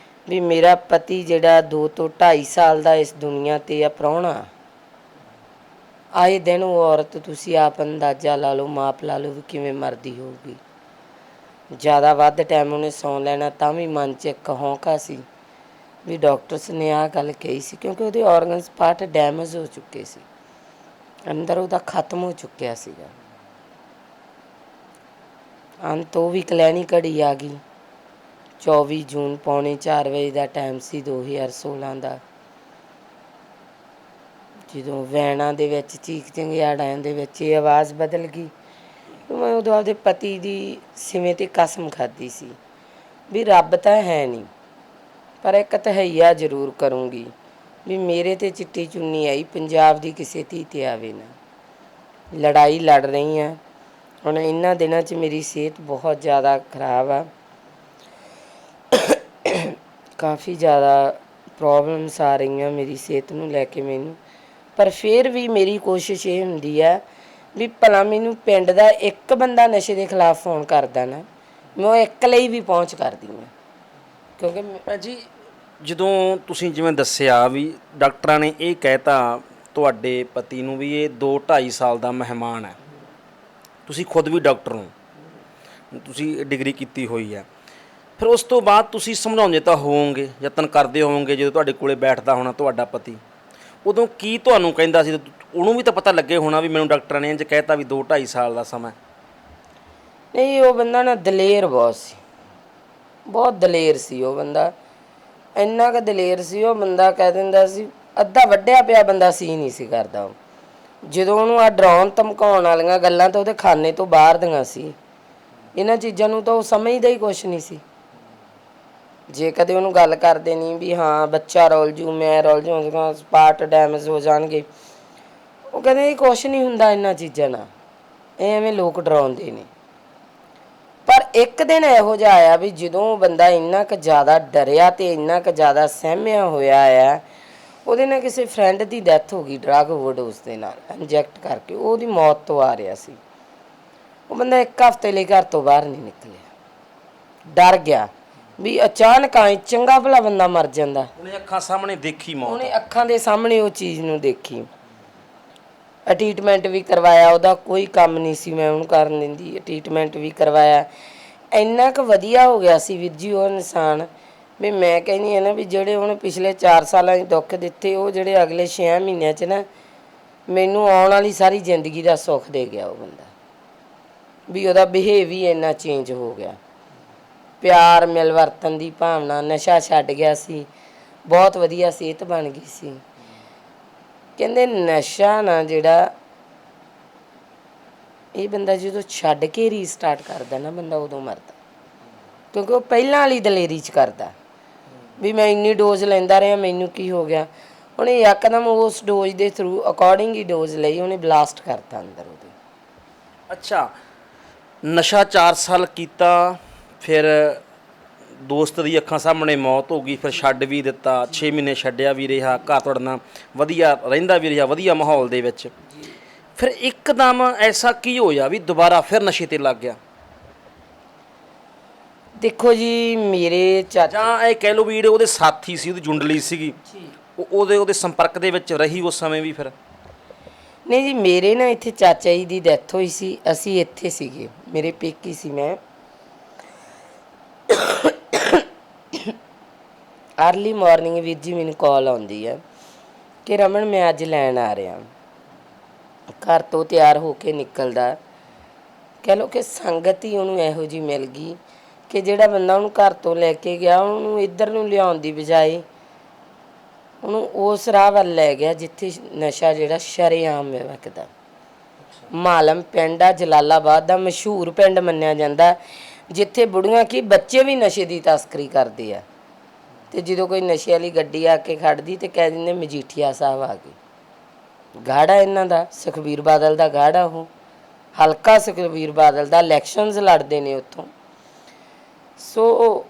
ਵੀ ਮੇਰਾ ਪਤੀ ਜਿਹੜਾ 2 ਤੋਂ 2.5 ਸਾਲ ਦਾ ਇਸ ਦੁਨੀਆ 'ਤੇ ਆ ਪ੍ਰਾਹੁਣਾ, ਆਏ ਦਿਨ ਉਹ ਔਰਤ ਤੁਸੀਂ ਆਪ ਅੰਦਾਜ਼ਾ ਲਾ ਲਓ, ਮਾਪ ਲਾ ਲਓ ਵੀ ਕਿਵੇਂ ਮਰਦੀ ਹੋਊਗੀ। ਜ਼ਿਆਦਾ ਵੱਧ ਟਾਈਮ ਉਹਨੇ ਸੌਂ ਲੈਣਾ ਤਾਂ ਵੀ ਮਨ 'ਚ ਇੱਕ ਹੌਂਕਾ ਸੀ ਵੀ ਡਾਕਟਰਸ ਨੇ ਆਹ ਗੱਲ ਕਹੀ ਸੀ, ਕਿਉਂਕਿ ਉਹਦੇ ਔਰਗਨਸ ਪਾਰਟ ਡੈਮੇਜ ਹੋ ਚੁੱਕੇ ਸੀ, ਅੰਦਰ ਉਹਦਾ ਖਤਮ ਹੋ ਚੁੱਕਿਆ ਸੀਗਾ। ਅੰਤ ਉਹ ਵੀ ਕਲੈਣੀ ਘੜੀ ਆ ਗਈ। 24 ਜੂਨ ਪੌਣੇ 4 ਵਜੇ ਦਾ ਟਾਈਮ ਸੀ 2016 ਦਾ, ਜਦੋਂ ਵੈਨਾਂ ਦੇ ਵਿੱਚ ਚੀਖ ਚੰਗਿਆੜਿਆਂ ਦੇ ਵਿੱਚ ਇਹ ਆਵਾਜ਼ ਬਦਲ ਗਈ। ਮੈਂ ਉਦੋਂ ਆਪਦੇ ਪਤੀ ਦੀ ਸਿਵੇਂ 'ਤੇ ਕਸਮ ਖਾਧੀ ਸੀ ਵੀ ਰੱਬ ਤਾਂ ਹੈ ਨਹੀਂ, ਪਰ ਇੱਕ ਤਹਈਆ ਜ਼ਰੂਰ ਕਰੂੰਗੀ ਵੀ ਮੇਰੇ ਤੇ ਚਿੱਟੀ ਚੁੰਨੀ ਆਈ, ਪੰਜਾਬ ਦੀ ਕਿਸੇ ਧੀ ਤੇ ਆਵੇ ਨਾ। ਲੜਾਈ ਲੜ ਰਹੀ ਹਾਂ ਹੁਣ। ਇਹਨਾਂ ਦਿਨਾਂ 'ਚ ਮੇਰੀ ਸਿਹਤ ਬਹੁਤ ਜ਼ਿਆਦਾ ਖਰਾਬ ਆ, ਕਾਫੀ ਜ਼ਿਆਦਾ ਪ੍ਰੋਬਲਮਸ ਆ ਰਹੀਆਂ ਮੇਰੀ ਸਿਹਤ ਨੂੰ ਲੈ ਕੇ ਮੈਨੂੰ। ਪਰ ਫਿਰ ਵੀ ਮੇਰੀ ਕੋਸ਼ਿਸ਼ ਇਹ ਹੁੰਦੀ ਆ ਵੀ ਭਲਾ ਮੈਨੂੰ ਪਿੰਡ ਦਾ ਇੱਕ ਬੰਦਾ ਨਸ਼ੇ ਦੇ ਖਿਲਾਫ ਫੋਨ ਕਰਦਾ ਨਾ, ਮੈਂ ਉਹ ਇੱਕ ਲਈ ਵੀ ਪਹੁੰਚ ਕਰਦੀ ਹਾਂ। ਕਿਉਂਕਿ ਭੈਣ ਜੀ, ਜਦੋਂ ਤੁਸੀਂ ਜਿਵੇਂ ਦੱਸਿਆ ਵੀ ਡਾਕਟਰਾਂ ਨੇ ਇਹ ਕਹਿਤਾ ਤੁਹਾਡੇ ਪਤੀ ਨੂੰ ਵੀ ਇਹ 2-2.5 ਸਾਲ ਦਾ ਮਹਿਮਾਨ ਹੈ, ਤੁਸੀਂ ਖੁਦ ਵੀ ਡਾਕਟਰ ਹੋ, ਤੁਸੀਂ ਡਿਗਰੀ ਕੀਤੀ ਹੋਈ ਹੈ, ਫਿਰ ਉਸ ਤੋਂ ਬਾਅਦ ਤੁਸੀਂ ਸਮਝਾਉਂਦੇ ਤਾਂ ਹੋਵੋਗੇ, ਯਤਨ ਕਰਦੇ ਹੋਵੋਗੇ, ਜਦੋਂ ਤੁਹਾਡੇ ਕੋਲੇ ਬੈਠਦਾ ਹੋਣਾ ਤੁਹਾਡਾ ਪਤੀ, ਉਦੋਂ ਕੀ ਤੁਹਾਨੂੰ ਕਹਿੰਦਾ ਸੀ? ਉਹਨੂੰ ਵੀ ਤਾਂ ਪਤਾ ਲੱਗੇ ਹੋਣਾ ਵੀ ਮੈਨੂੰ ਡਾਕਟਰਾਂ ਨੇ ਇੰਝ ਕਹਿਤਾ ਵੀ 2-2.5 ਸਾਲ ਦਾ ਸਮਾਂ। ਨਹੀਂ, ਉਹ ਬੰਦਾ ਨਾ ਦਲੇਰ ਬਹੁਤ ਸੀ, ਬਹੁਤ ਦਲੇਰ ਸੀ ਉਹ ਬੰਦਾ। ਇੰਨਾ ਕੁ ਦਲੇਰ ਸੀ ਉਹ ਬੰਦਾ, ਕਹਿ ਦਿੰਦਾ ਸੀ ਅੱਧਾ ਵੱਢਿਆ ਪਿਆ ਬੰਦਾ ਸੀ ਨਹੀਂ ਸੀ ਕਰਦਾ ਉਹ। ਜਦੋਂ ਉਹਨੂੰ ਆ ਡਰਾਉਣ ਧਮਕਾਉਣ ਵਾਲੀਆਂ ਗੱਲਾਂ ਤਾਂ ਉਹਦੇ ਖਾਨੇ ਤੋਂ ਬਾਹਰ ਦੀਆਂ ਸੀ। ਇਹਨਾਂ ਚੀਜ਼ਾਂ ਨੂੰ ਤਾਂ ਉਹ ਸਮਝਦਾ ਹੀ ਕੁਛ ਨਹੀਂ ਸੀ। ਜੇ ਕਦੇ ਉਹਨੂੰ ਗੱਲ ਕਰਦੇ ਨਹੀਂ ਵੀ ਹਾਂ ਬੱਚਾ ਰੁਲ ਜੂ, ਮੈਂ ਰੁਲ ਜੂ, ਸਪਾਟ ਡੈਮੇਜ ਹੋ ਜਾਣਗੇ, ਉਹ ਕਹਿੰਦੇ ਕੁਛ ਨਹੀਂ ਹੁੰਦਾ ਇਹਨਾਂ ਚੀਜ਼ਾਂ ਨਾਲ, ਇਹ ਐਵੇਂ ਲੋਕ ਡਰਾਉਂਦੇ ਨੇ। ਪਰ ਇੱਕ ਦਿਨ ਇਹੋ ਜਿਹਾ ਆਇਆ ਵੀ ਜਦੋਂ ਬੰਦਾ ਇੰਨਾ ਕੁ ਜ਼ਿਆਦਾ ਡਰਿਆ ਅਤੇ ਇੰਨਾ ਕੁ ਜ਼ਿਆਦਾ ਸਹਿਮਿਆ ਹੋਇਆ ਆ, ਉਹਦੇ ਨਾਲ ਕਿਸੇ ਫਰੈਂਡ ਦੀ ਡੈਥ ਹੋ ਗਈ ਡਰੱਗ ਓਵਰਡੋਜ਼ ਦੇ ਨਾਲ, ਇੰਜੈਕਟ ਕਰਕੇ। ਉਹਦੀ ਮੌਤ ਤੋਂ ਆ ਰਿਹਾ ਸੀ ਉਹ ਬੰਦਾ। 1 ਹਫ਼ਤੇ ਲਈ ਘਰ ਤੋਂ ਬਾਹਰ ਨਹੀਂ ਨਿਕਲਿਆ, ਡਰ ਗਿਆ ਵੀ ਅਚਾਨਕ ਆਏ ਚੰਗਾ ਭਲਾ ਬੰਦਾ ਮਰ ਜਾਂਦਾ। ਉਹਨੇ ਅੱਖਾਂ ਸਾਹਮਣੇ ਦੇਖੀ ਮੌਤ, ਉਹਨੇ ਅੱਖਾਂ ਦੇ ਸਾਹਮਣੇ ਉਹ ਚੀਜ਼ ਨੂੰ ਦੇਖੀ। ਟਰੀਟਮੈਂਟ ਵੀ ਕਰਵਾਇਆ, ਉਹਦਾ ਕੋਈ ਕੰਮ ਨਹੀਂ ਸੀ ਮੈਂ ਉਹਨੂੰ ਕਰਨ ਦਿੰਦੀ। ਟਰੀਟਮੈਂਟ ਵੀ ਕਰਵਾਇਆ, ਇੰਨਾ ਕੁ ਵਧੀਆ ਹੋ ਗਿਆ ਸੀ ਵੀਰ ਜੀ ਉਹ ਇਨਸਾਨ ਵੀ ਮੈਂ ਕਹਿੰਦੀ ਹਾਂ ਨਾ ਵੀ ਜਿਹੜੇ ਉਹਨੇ ਪਿਛਲੇ 4 ਸਾਲਾਂ 'ਚ ਦੁੱਖ ਦਿੱਤੇ, ਉਹ ਜਿਹੜੇ ਅਗਲੇ 6 ਮਹੀਨਿਆਂ 'ਚ ਨਾ ਮੈਨੂੰ ਆਉਣ ਵਾਲੀ ਸਾਰੀ ਜ਼ਿੰਦਗੀ ਦਾ ਸੁੱਖ ਦੇ ਗਿਆ ਉਹ ਬੰਦਾ। ਵੀ ਉਹਦਾ ਬਿਹੇਵ ਹੀ ਇੰਨਾ ਚੇਂਜ ਹੋ ਗਿਆ, ਪਿਆਰ ਮਿਲਵਰਤਨ ਦੀ ਭਾਵਨਾ, ਨਸ਼ਾ ਛੱਡ ਗਿਆ ਸੀ, ਬਹੁਤ ਵਧੀਆ ਸਿਹਤ ਬਣ ਗਈ ਸੀ। ਕਹਿੰਦੇ ਨਸ਼ਾ ਨਾ ਜਿਹੜਾ ਇਹ ਬੰਦਾ ਜਦੋਂ ਛੱਡ ਕੇ ਰੀਸਟਾਰਟ ਕਰਦਾ ਨਾ ਬੰਦਾ, ਉਦੋਂ ਮਰਦਾ। ਕਿਉਂਕਿ ਉਹ ਪਹਿਲਾਂ ਵਾਲੀ ਦਲੇਰੀ 'ਚ ਕਰਦਾ ਵੀ ਮੈਂ ਇੰਨੀ ਡੋਜ਼ ਲੈਂਦਾ ਰਿਹਾ, ਮੈਨੂੰ ਕੀ ਹੋ ਗਿਆ। ਉਹਨੇ ਯਕਦਮ ਉਸ ਡੋਜ਼ ਦੇ ਥਰੂ ਅਕੋਰਡਿੰਗ ਹੀ ਡੋਜ਼ ਲਈ, ਉਹਨੇ ਬਲਾਸਟ ਕਰਤਾ ਅੰਦਰ ਉਹਦੇ। ਅੱਛਾ, ਨਸ਼ਾ 4 ਸਾਲ ਕੀਤਾ, ਫਿਰ ਦੋਸਤ ਦੀ ਅੱਖਾਂ ਸਾਹਮਣੇ ਮੌਤ ਹੋ ਗਈ, ਫਿਰ ਛੱਡ ਵੀ ਦਿੱਤਾ, 6 ਮਹੀਨੇ ਛੱਡਿਆ ਵੀ ਰਿਹਾ, ਘਰ ਤੁਹਾਡੇ ਨਾਲ ਵਧੀਆ ਰਹਿੰਦਾ ਵੀ ਰਿਹਾ, ਵਧੀਆ ਮਾਹੌਲ ਦੇ ਵਿੱਚ। ਫਿਰ ਇੱਕਦਮ ਐਸਾ ਕੀ ਹੋਇਆ ਵੀ ਦੁਬਾਰਾ ਫਿਰ ਨਸ਼ੇ ਤੇ ਲੱਗ ਗਿਆ? ਦੇਖੋ ਜੀ, ਮੇਰੇ ਚਾਚਾ ਜਾਂ ਇਹ ਕਹਿ ਲਓ ਵੀ ਜਿਹੜੇ ਉਹਦੇ ਸਾਥੀ ਸੀ, ਉਹਦੀ ਜੁੰਡਲੀ ਸੀਗੀ, ਉਹਦੇ ਸੰਪਰਕ ਦੇ ਵਿੱਚ ਰਹੀ ਉਸ ਸਮੇਂ ਵੀ ਫਿਰ? ਨਹੀਂ ਜੀ, ਮੇਰੇ ਨਾ ਇੱਥੇ ਚਾਚਾ ਜੀ ਦੀ ਡੈਥ ਹੋਈ ਸੀ, ਅਸੀਂ ਇੱਥੇ ਸੀਗੇ, ਮੇਰੇ ਪੇਕੀ ਸੀ ਮੈਂ। ਅਰਲੀ ਮਾਰਨਿੰਗ ਵੀਰ ਜੀ ਮੈਨੂੰ ਕਾਲ ਆਉਂਦੀ ਆ ਕਿ ਰਮਨ ਮੈਂ ਅੱਜ ਲੈਣ ਆ ਰਿਹਾ। ਘਰ ਤੋਂ ਤਿਆਰ ਹੋ ਕੇ ਨਿਕਲਦਾ, ਕਹਿ ਲਓ ਕਿ ਸੰਗਤ ਹੀ ਉਹਨੂੰ ਇਹੋ ਜਿਹੀ ਮਿਲ ਗਈ ਕਿ ਜਿਹੜਾ ਬੰਦਾ ਉਹਨੂੰ ਘਰ ਤੋਂ ਲੈ ਕੇ ਗਿਆ, ਉਹਨੂੰ ਇੱਧਰ ਨੂੰ ਲਿਆਉਣ ਦੀ ਬਜਾਏ ਉਹਨੂੰ ਉਸ ਰਾਹ ਵੱਲ ਲੈ ਗਿਆ ਜਿੱਥੇ ਨਸ਼ਾ ਜਿਹੜਾ ਸ਼ਰੇਆਮ ਵਿਕਦਾ। ਮਾਲਮ ਪਿੰਡ ਆ, ਜਲਾਲਾਬਾਦ ਦਾ ਮਸ਼ਹੂਰ ਪਿੰਡ ਮੰਨਿਆ ਜਾਂਦਾ, ਜਿੱਥੇ ਬੁੜੀਆਂ ਕੀ ਬੱਚੇ ਵੀ ਨਸ਼ੇ ਦੀ ਤਸਕਰੀ ਕਰਦੇ ਆ। ਅਤੇ ਜਦੋਂ ਕੋਈ ਨਸ਼ੇ ਵਾਲੀ ਗੱਡੀ ਆ ਕੇ ਖੜ੍ਹਦੀ ਅਤੇ ਕਹਿ ਦਿੰਦੇ ਮਜੀਠੀਆ ਸਾਹਿਬ ਆ ਗਏ। ਗਾੜਾ ਇਹਨਾਂ ਦਾ, ਸੁਖਬੀਰ ਬਾਦਲ ਦਾ ਗਾੜਾ, ਉਹ ਹਲਕਾ ਸੁਖਬੀਰ ਬਾਦਲ ਦਾ, ਇਲੈਕਸ਼ਨਸ ਲੜਦੇ ਨੇ ਉੱਥੋਂ। ਸੋ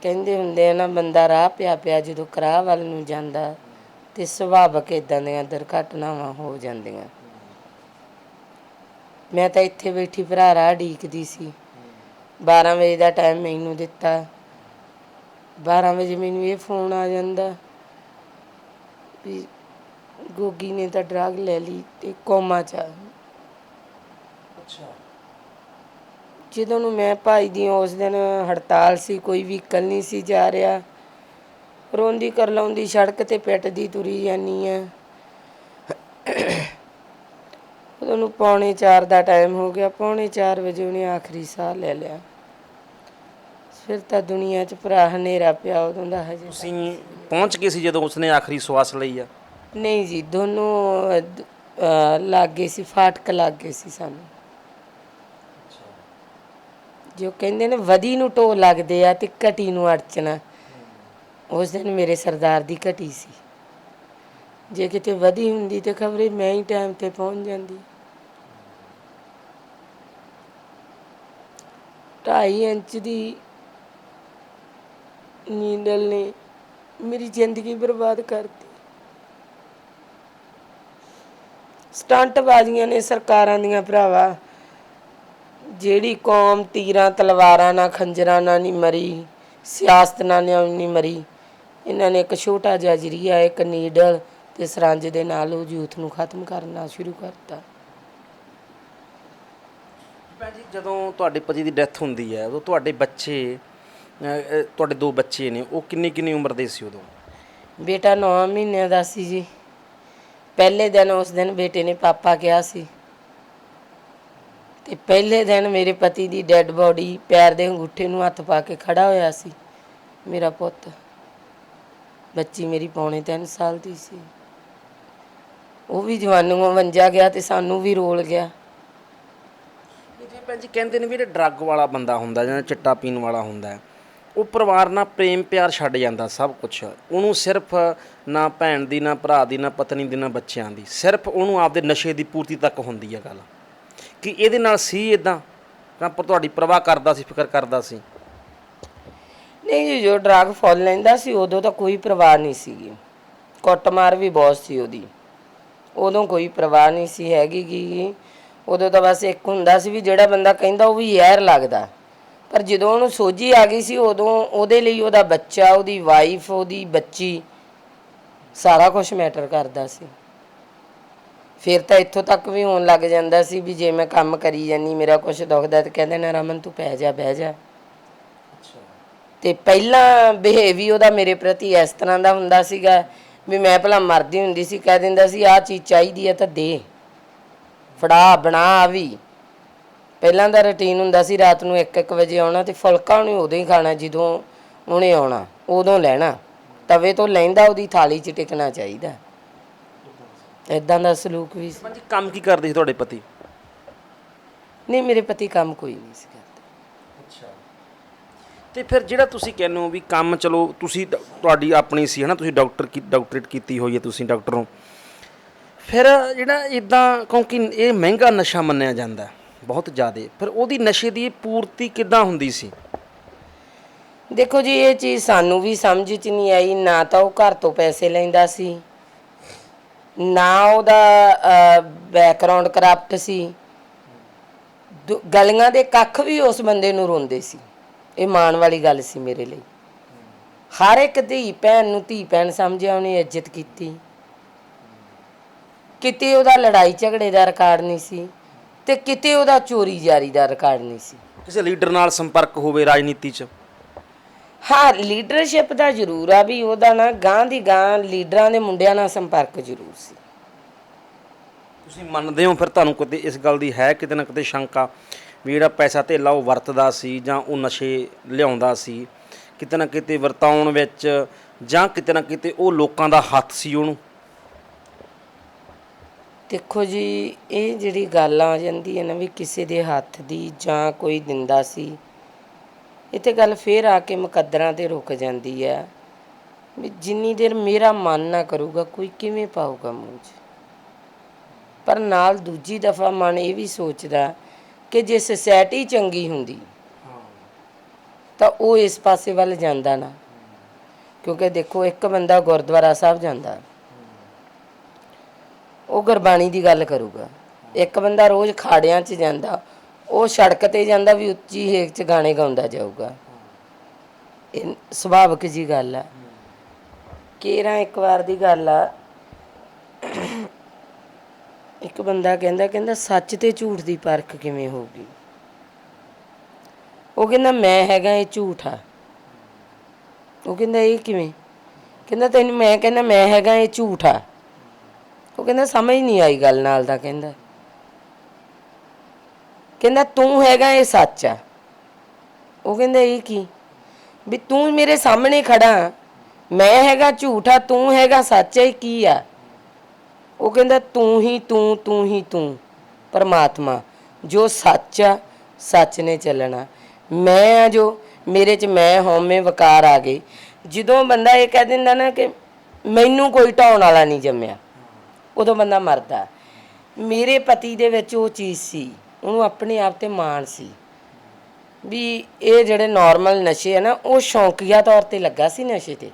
ਕਹਿੰਦੇ ਹੁੰਦੇ ਆ ਨਾ, ਬੰਦਾ ਰਾਹ ਪਿਆ ਪਿਆ ਜਦੋਂ ਕਰਾਹ ਵੱਲ ਨੂੰ ਜਾਂਦਾ ਅਤੇ ਸੁਭਾਵਿਕ ਇੱਦਾਂ ਦੀਆਂ ਦੁਰਘਟਨਾਵਾਂ ਹੋ ਜਾਂਦੀਆਂ। ਮੈਂ ਤਾਂ ਇੱਥੇ ਬੈਠੀ ਭਰਾ ਰਾਹ ਉਡੀਕਦੀ ਸੀ, 12 ਵਜੇ ਦਾ ਟਾਈਮ ਮੈਨੂੰ ਦਿੱਤਾ, 12 ਵਜੇ ਮੈਨੂੰ ਇਹ ਫੋਨ ਆ ਜਾਂਦਾ ਵੀ ਗੋਗੀ ਨੇ ਤਾਂ ਡਰੱਗ ਲੈ ਲਈ ਅਤੇ ਕੋਮਾ 'ਚ ਆ। ਅੱਛਾ। ਜਦੋਂ ਨੂੰ ਮੈਂ ਭਾਈ ਦੀ ਉਸ ਦਿਨ ਹੜਤਾਲ ਸੀ, ਕੋਈ ਵਹੀਕਲ ਨਹੀਂ ਸੀ ਜਾ ਰਿਹਾ, ਰੋਂਦੀ ਕਰਲਾਉਂਦੀ ਸੜਕ 'ਤੇ ਪਿੱਟਦੀ ਤੁਰੀ ਜਾਂਦੀ ਆ। ਉਦੋਂ ਨੂੰ 3:45 ਦਾ ਟਾਈਮ ਹੋ ਗਿਆ, 3:45 ਵਜੇ ਉਹਨੇ ਆਖਰੀ ਸਾਹ ਲੈ ਲਿਆ। ਫਿਰ ਤਾਂ ਦੁਨੀਆ 'ਚ ਭਰਾ ਹਨੇਰਾ ਪਿਆ ਉਦੋਂ ਦਾ। ਹਜੇ ਤੁਸੀਂ ਪਹੁੰਚ ਗਏ ਸੀ ਜਦੋਂ ਉਸਨੇ ਆਖਰੀ ਸਵਾਸ ਲਈ ਆ? ਨਹੀਂ ਜੀ, ਦੋਨੋਂ ਲੱਗ ਗਏ ਸੀ, ਫਾਟਕ ਲੱਗ ਗਏ ਸੀ ਸਾਨੂੰ। ਜੋ ਕਹਿੰਦੇ ਨੇ ਵਧੀ ਨੂੰ ਢੋ ਲੱਗਦੇ ਆ ਅਤੇ ਘਟੀ ਨੂੰ ਅੜਚਣਾ, ਉਸ ਦਿਨ ਮੇਰੇ ਸਰਦਾਰ ਦੀ ਘਟੀ ਸੀ। ਜੇ ਕਿਤੇ ਵਧੀ ਹੁੰਦੀ ਤੇ ਖਬਰੇ ਮੈਂ ਹੀ ਟਾਈਮ ਤੇ ਪਹੁੰਚ ਜਾਂਦੀ। 2.5 ਇੰਚ ਦੀ ਨੀਡਲ ਨੇ ਮੇਰੀ ਜ਼ਿੰਦਗੀ ਬਰਬਾਦ ਕਰਤੀ। ਸਟੰਟਬਾਜ਼ੀਆਂ ਨੇ ਸਰਕਾਰਾਂ ਦੀਆਂ ਭਰਾਵਾ। ਜਿਹੜੀ ਕੌਮ ਤੀਰਾਂ ਤਲਵਾਰਾਂ ਨਾਲ ਖੰਜਰਾਂ ਨਾਲ ਨਹੀਂ ਮਰੀ, ਸਿਆਸਤ ਨਾਲ ਨਹੀਂ ਮਰੀ, ਇਹਨਾਂ ਨੇ ਇੱਕ ਛੋਟਾ ਜਿਹਾ ਜ਼ਰੀਆ, ਇੱਕ ਨੀਡਲ ਤੇ ਸਰੰਜ ਦੇ ਨਾਲ ਉਹ ਯੂਥ ਨੂੰ ਖਤਮ ਕਰਨਾ ਸ਼ੁਰੂ ਕਰਤਾ। ਭੈਣ ਜੀ, ਜਦੋਂ ਤੁਹਾਡੇ ਪਤੀ ਦੀ ਡੈਥ ਹੁੰਦੀ ਹੈ ਉਦੋਂ ਤੁਹਾਡੇ ਬੱਚੇ, ਤੁਹਾਡੇ 2 ਬੱਚੇ ਨੇ, ਉਹ ਕਿੰਨੀ ਕਿੰਨੀ ਉਮਰ ਦੇ ਸੀ ਉਦੋਂ? ਬੇਟਾ 9 ਮਹੀਨਿਆਂ ਦਾ ਸੀ ਜੀ। ਪਹਿਲੇ ਦਿਨ ਉਸ ਦਿਨ ਬੇਟੇ ਨੇ ਪਾਪਾ ਕਿਹਾ ਸੀ ਤੇ ਪਹਿਲੇ ਦਿਨ ਮੇਰੇ ਪਤੀ ਦੀ ਡੈੱਡ ਬੋਡੀ ਪੈਰ ਦੇ ਅੰਗੂਠੇ ਨੂੰ ਹੱਥ ਪਾ ਕੇ ਖੜਾ ਹੋਇਆ ਸੀ ਮੇਰਾ ਪੁੱਤ। ਬੱਚੀ ਮੇਰੀ ਪੌਣੇ 3 ਸਾਲ ਦੀ ਸੀ। ਉਹ ਵੀ ਜਵਾਨੂੰਆਂ ਵੰਜਾ ਗਿਆ ਤੇ ਸਾਨੂੰ ਵੀ ਰੋਲ ਗਿਆ। ਜਿਵੇਂ ਭੈਣ ਜੀ ਕਹਿੰਦੇ ਨੇ ਵੀ ਜਿਹੜਾ ਡਰੱਗ ਵਾਲਾ ਬੰਦਾ ਹੁੰਦਾ ਜਾਂ ਚਿੱਟਾ ਪੀਣ ਵਾਲਾ ਹੁੰਦਾ, ਉਹ ਪਰਿਵਾਰ ਨਾਲ ਪ੍ਰੇਮ ਪਿਆਰ ਛੱਡ ਜਾਂਦਾ ਸਭ ਕੁਛ। ਉਹਨੂੰ ਸਿਰਫ ਨਾ ਭੈਣ ਦੀ, ਨਾ ਭਰਾ ਦੀ, ਨਾ ਪਤਨੀ ਦੀ, ਨਾ ਬੱਚਿਆਂ ਦੀ, ਸਿਰਫ ਉਹਨੂੰ ਆਪਦੇ ਨਸ਼ੇ ਦੀ ਪੂਰਤੀ ਤੱਕ ਹੁੰਦੀ ਹੈ ਗੱਲ। ਕਿ ਇਹਦੇ ਨਾਲ ਸੀ ਇੱਦਾਂ ਤਾਂ ਪਰ ਤੁਹਾਡੀ ਪਰਵਾਹ ਕਰਦਾ ਸੀ, ਫਿਕਰ ਕਰਦਾ ਸੀ? ਨਹੀਂ ਜੀ, ਜੋ ਡਰੱਗ ਫੁੱਲ ਲੈਂਦਾ ਸੀ ਉਦੋਂ ਤਾਂ ਕੋਈ ਪਰਵਾਹ ਨਹੀਂ ਸੀਗੀ। ਕੁੱਟਮਾਰ ਵੀ ਬਹੁਤ ਸੀ ਉਹਦੀ, ਉਦੋਂ ਕੋਈ ਪਰਵਾਹ ਨਹੀਂ ਸੀ ਹੈਗੀ ਗੀ। ਉਦੋਂ ਤਾਂ ਬਸ ਇੱਕ ਹੁੰਦਾ ਸੀ ਵੀ ਜਿਹੜਾ ਬੰਦਾ ਕਹਿੰਦਾ ਉਹ ਵੀ ਜ਼ਹਿਰ ਲੱਗਦਾ। ਪਰ ਜਦੋਂ ਉਹਨੂੰ ਸੋਝੀ ਆ ਗਈ ਸੀ ਉਦੋਂ ਉਹਦੇ ਲਈ ਉਹਦਾ ਬੱਚਾ, ਉਹਦੀ ਵਾਈਫ, ਉਹਦੀ ਬੱਚੀ, ਸਾਰਾ ਕੁਝ ਮੈਟਰ ਕਰਦਾ ਸੀ। ਫਿਰ ਤਾਂ ਇੱਥੋਂ ਤੱਕ ਵੀ ਹੋਣ ਲੱਗ ਜਾਂਦਾ ਸੀ ਵੀ ਜੇ ਮੈਂ ਕੰਮ ਕਰੀ ਜਾਂਦੀ, ਮੇਰਾ ਕੁਝ ਦੁਖਦਾ ਤੇ ਕਹਿੰਦੇ ਨਾ ਰਮਨ ਤੂੰ ਪੈ ਜਾ, ਬਹਿ ਜਾ। ਤੇ ਪਹਿਲਾਂ ਬਿਹੇਵ ਵੀ ਉਹਦਾ ਮੇਰੇ ਪ੍ਰਤੀ ਇਸ ਤਰ੍ਹਾਂ ਦਾ ਹੁੰਦਾ ਸੀਗਾ ਵੀ ਮੈਂ ਭਲਾ ਮਰਦੀ ਹੁੰਦੀ ਸੀ, ਕਹਿ ਦਿੰਦਾ ਸੀ ਆਹ ਚੀਜ਼ ਚਾਹੀਦੀ ਹੈ ਤਾਂ ਦੇ, ਫੜਾ, ਬਣਾ। ਵੀ ਪਹਿਲਾਂ ਦਾ ਰੂਟੀਨ ਹੁੰਦਾ ਸੀ ਰਾਤ ਨੂੰ 1-1 ਵਜੇ ਆਉਣਾ ਤੇ ਫੁਲਕਾ ਉਹਨੇ ਉਦੋਂ ਹੀ ਖਾਣਾ ਜਦੋਂ ਉਹਨੇ ਆਉਣਾ, ਉਦੋਂ ਲੈਣਾ। ਤਵੇ ਤੋਂ ਲੈਂਦਾ ਉਹਦੀ ਥਾਲੀ 'ਚ ਟਿਕਣਾ ਚਾਹੀਦਾ। ਇੱਦਾਂ ਦਾ ਸਲੂਕ ਵੀ ਸੀ। ਹਾਂਜੀ, ਕੰਮ ਕੀ ਕਰਦੇ ਸੀ ਤੁਹਾਡੇ ਪਤੀ? ਨਹੀਂ, ਮੇਰੇ ਪਤੀ ਕੰਮ ਕੋਈ ਨਹੀਂ ਸੀ ਕਰਦੇ। ਅੱਛਾ। ਤੇ ਫਿਰ ਜਿਹੜਾ ਤੁਸੀਂ ਕਹਿੰਦੇ ਹੋ ਵੀ ਕੰਮ, ਚਲੋ ਤੁਸੀਂ ਤੁਹਾਡੀ ਆਪਣੀ ਸੀ ਹੈ ਨਾ, ਤੁਸੀਂ ਡਾਕਟਰੇਟ ਕੀਤੀ ਹੋਈ ਹੈ, ਤੁਸੀਂ ਡਾਕਟਰ ਹੋ। ਫਿਰ ਜਿਹੜਾ ਇੱਦਾਂ, ਕਿਉਂਕਿ ਇਹ ਮਹਿੰਗਾ ਨਸ਼ਾ ਮੰਨਿਆ ਜਾਂਦਾ ਬਹੁਤ ਜ਼ਿਆਦਾ, ਫਿਰ ਉਹਦੀ ਨਸ਼ੇ ਦੀ ਪੂਰਤੀ ਕਿੱਦਾਂ ਹੁੰਦੀ ਸੀ? ਦੇਖੋ ਜੀ, ਇਹ ਚੀਜ਼ ਸਾਨੂੰ ਵੀ ਸਮਝ 'ਚ ਨਹੀਂ ਆਈ। ਨਾ ਤਾਂ ਉਹ ਘਰ ਤੋਂ ਪੈਸੇ ਲੈਂਦਾ ਸੀ, ਨਾ ਉਹਦਾ ਬੈਕਗਰਾਉਂਡ ਕਰਪਟ ਸੀ। ਗਲੀਆਂ ਦੇ ਕੱਖ ਵੀ ਉਸ ਬੰਦੇ ਨੂੰ ਰੋਂਦੇ ਸੀ। ਇਹ ਮਾਣ ਵਾਲੀ ਗੱਲ ਸੀ ਮੇਰੇ ਲਈ। ਹਰ ਇੱਕ ਧੀ ਭੈਣ ਨੂੰ ਧੀ ਭੈਣ ਸਮਝਿਆ, ਉਹਨੇ ਇੱਜ਼ਤ ਕੀਤੀ। ਕਿਤੇ ਉਹਦਾ ਲੜਾਈ ਝਗੜੇ ਦਾ ਰਿਕਾਰਡ ਨਹੀਂ ਸੀ ਤੇ ਕਿਤੇ ਉਹਦਾ ਚੋਰੀ ਜਾਰੀ ਦਾ ਰਿਕਾਰਡ ਨਹੀਂ ਸੀ। ਕਿਸੇ ਲੀਡਰ ਨਾਲ ਸੰਪਰਕ ਹੋਵੇ ਰਾਜਨੀਤੀ 'ਚ? ਹਾਂ, ਲੀਡਰਸ਼ਿਪ ਦਾ ਜ਼ਰੂਰ ਆ ਵੀ ਉਹਦਾ ਨਾ ਗਾਂਹ ਦੀ ਗਾਂਹ ਲੀਡਰਾਂ ਦੇ ਮੁੰਡਿਆਂ ਨਾਲ ਸੰਪਰਕ ਜ਼ਰੂਰ ਸੀ। ਤੁਸੀਂ ਮੰਨਦੇ ਹੋ ਫਿਰ, ਤੁਹਾਨੂੰ ਕਿਤੇ ਇਸ ਗੱਲ ਦੀ ਹੈ ਕਿਤੇ ਨਾ ਕਿਤੇ ਸ਼ੰਕਾ ਵੀ ਜਿਹੜਾ ਪੈਸਾ ਧੇਲਾ ਉਹ ਵਰਤਦਾ ਸੀ ਜਾਂ ਉਹ ਨਸ਼ੇ ਲਿਆਉਂਦਾ ਸੀ ਕਿਤੇ ਨਾ ਕਿਤੇ ਵਰਤਾਉਣ ਵਿੱਚ, ਜਾਂ ਕਿਤੇ ਨਾ ਕਿਤੇ ਉਹ ਲੋਕਾਂ ਦਾ ਹੱਥ ਸੀ ਉਹਨੂੰ? ਦੇਖੋ ਜੀ, ਇਹ ਜਿਹੜੀ ਗੱਲ ਆ ਜਾਂਦੀ ਹੈ ਨਾ ਵੀ ਕਿਸੇ ਦੇ ਹੱਥ ਦੀ ਜਾਂ ਕੋਈ ਦਿੰਦਾ ਸੀ, ਇਹ ਤਾਂ ਗੱਲ ਫਿਰ ਆ ਕੇ ਮੁਕੱਦਰਾਂ 'ਤੇ ਰੁਕ ਜਾਂਦੀ ਹੈ ਵੀ ਜਿੰਨੀ ਦੇਰ ਮੇਰਾ ਮਨ ਨਾ ਕਰੂਗਾ ਕੋਈ ਕਿਵੇਂ ਪਾਊਗਾ ਮੂੰਹ 'ਚ। ਪਰ ਨਾਲ ਦੂਜੀ ਦਫਾ ਮਨ ਇਹ ਵੀ ਸੋਚਦਾ ਕਿ ਜੇ ਸੁਸਾਇਟੀ ਚੰਗੀ ਹੁੰਦੀ ਤਾਂ ਉਹ ਇਸ ਪਾਸੇ ਵੱਲ ਜਾਂਦਾ ਨਾ। ਕਿਉਂਕਿ ਦੇਖੋ, ਇੱਕ ਬੰਦਾ ਗੁਰਦੁਆਰਾ ਸਾਹਿਬ ਜਾਂਦਾ, ਉਹ ਗੁਰਬਾਣੀ ਦੀ ਗੱਲ ਕਰੂਗਾ। ਇੱਕ ਬੰਦਾ ਰੋਜ਼ ਖਾੜਿਆਂ 'ਚ ਜਾਂਦਾ, ਉਹ ਸੜਕ 'ਤੇ ਜਾਂਦਾ ਵੀ ਉੱਚੀ ਹੇਕ 'ਚ ਗਾਣੇ ਗਾਉਂਦਾ ਜਾਊਗਾ। ਇਹ ਸੁਭਾਵਿਕ ਜੀ ਗੱਲ ਆ। ਕੇਰਾਂ ਇੱਕ ਵਾਰ ਦੀ ਗੱਲ ਆ, ਇੱਕ ਬੰਦਾ ਕਹਿੰਦਾ ਸੱਚ ਤੇ ਝੂਠ ਦੀ ਪਰਖ ਕਿਵੇਂ ਹੋਊਗੀ? ਉਹ ਕਹਿੰਦਾ ਮੈਂ ਹੈਗਾ, ਇਹ ਝੂਠ ਆ। ਉਹ ਕਹਿੰਦਾ ਇਹ ਕਿਵੇਂ? ਕਹਿੰਦਾ ਤੈਨੂੰ ਮੈਂ ਕਹਿੰਦਾ ਮੈਂ ਹੈਗਾ, ਇਹ ਝੂਠ ਆ। ਉਹ ਕਹਿੰਦਾ ਸਮਝ ਨਹੀਂ ਆਈ ਗੱਲ ਨਾਲ ਦਾ। ਕਹਿੰਦਾ ਤੂੰ ਹੈਗਾ, ਇਹ ਸੱਚ ਆ। ਉਹ ਕਹਿੰਦਾ ਇਹ ਕੀ? ਵੀ ਤੂੰ ਮੇਰੇ ਸਾਹਮਣੇ ਖੜਾ, ਮੈਂ ਹੈਗਾ ਝੂਠ ਆ, ਤੂੰ ਹੈਗਾ ਸੱਚ ਆ, ਇਹ ਕੀ ਆ? ਉਹ ਕਹਿੰਦਾ ਤੂੰ ਹੀ ਤੂੰ ਪਰਮਾਤਮਾ, ਜੋ ਸੱਚ ਆ ਸੱਚ ਨੇ ਚੱਲਣਾ। ਮੈਂ ਆ ਜੋ ਮੇਰੇ 'ਚ ਮੈਂ ਹਉਮੈ ਵਿਕਾਰ ਆ ਗਏ, ਜਦੋਂ ਬੰਦਾ ਇਹ ਕਹਿ ਦਿੰਦਾ ਨਾ ਕਿ ਮੈਨੂੰ ਕੋਈ ਢਾਉਣ ਵਾਲਾ ਨਹੀਂ ਜੰਮਿਆ, ਉਦੋਂ ਬੰਦਾ ਮਰਦਾ। ਮੇਰੇ ਪਤੀ ਦੇ ਵਿੱਚ ਉਹ ਚੀਜ਼ ਸੀ, ਉਹਨੂੰ ਆਪਣੇ ਆਪ ਤੇ ਮਾਣ ਸੀ ਵੀ ਇਹ ਜਿਹੜੇ ਨਾਰਮਲ ਨਸ਼ੇ ਆ ਨਾ, ਉਹ ਸ਼ੌਂਕੀਆ ਤੌਰ ਤੇ ਲੱਗਾ ਸੀ ਨਸ਼ੇ ਤੇ।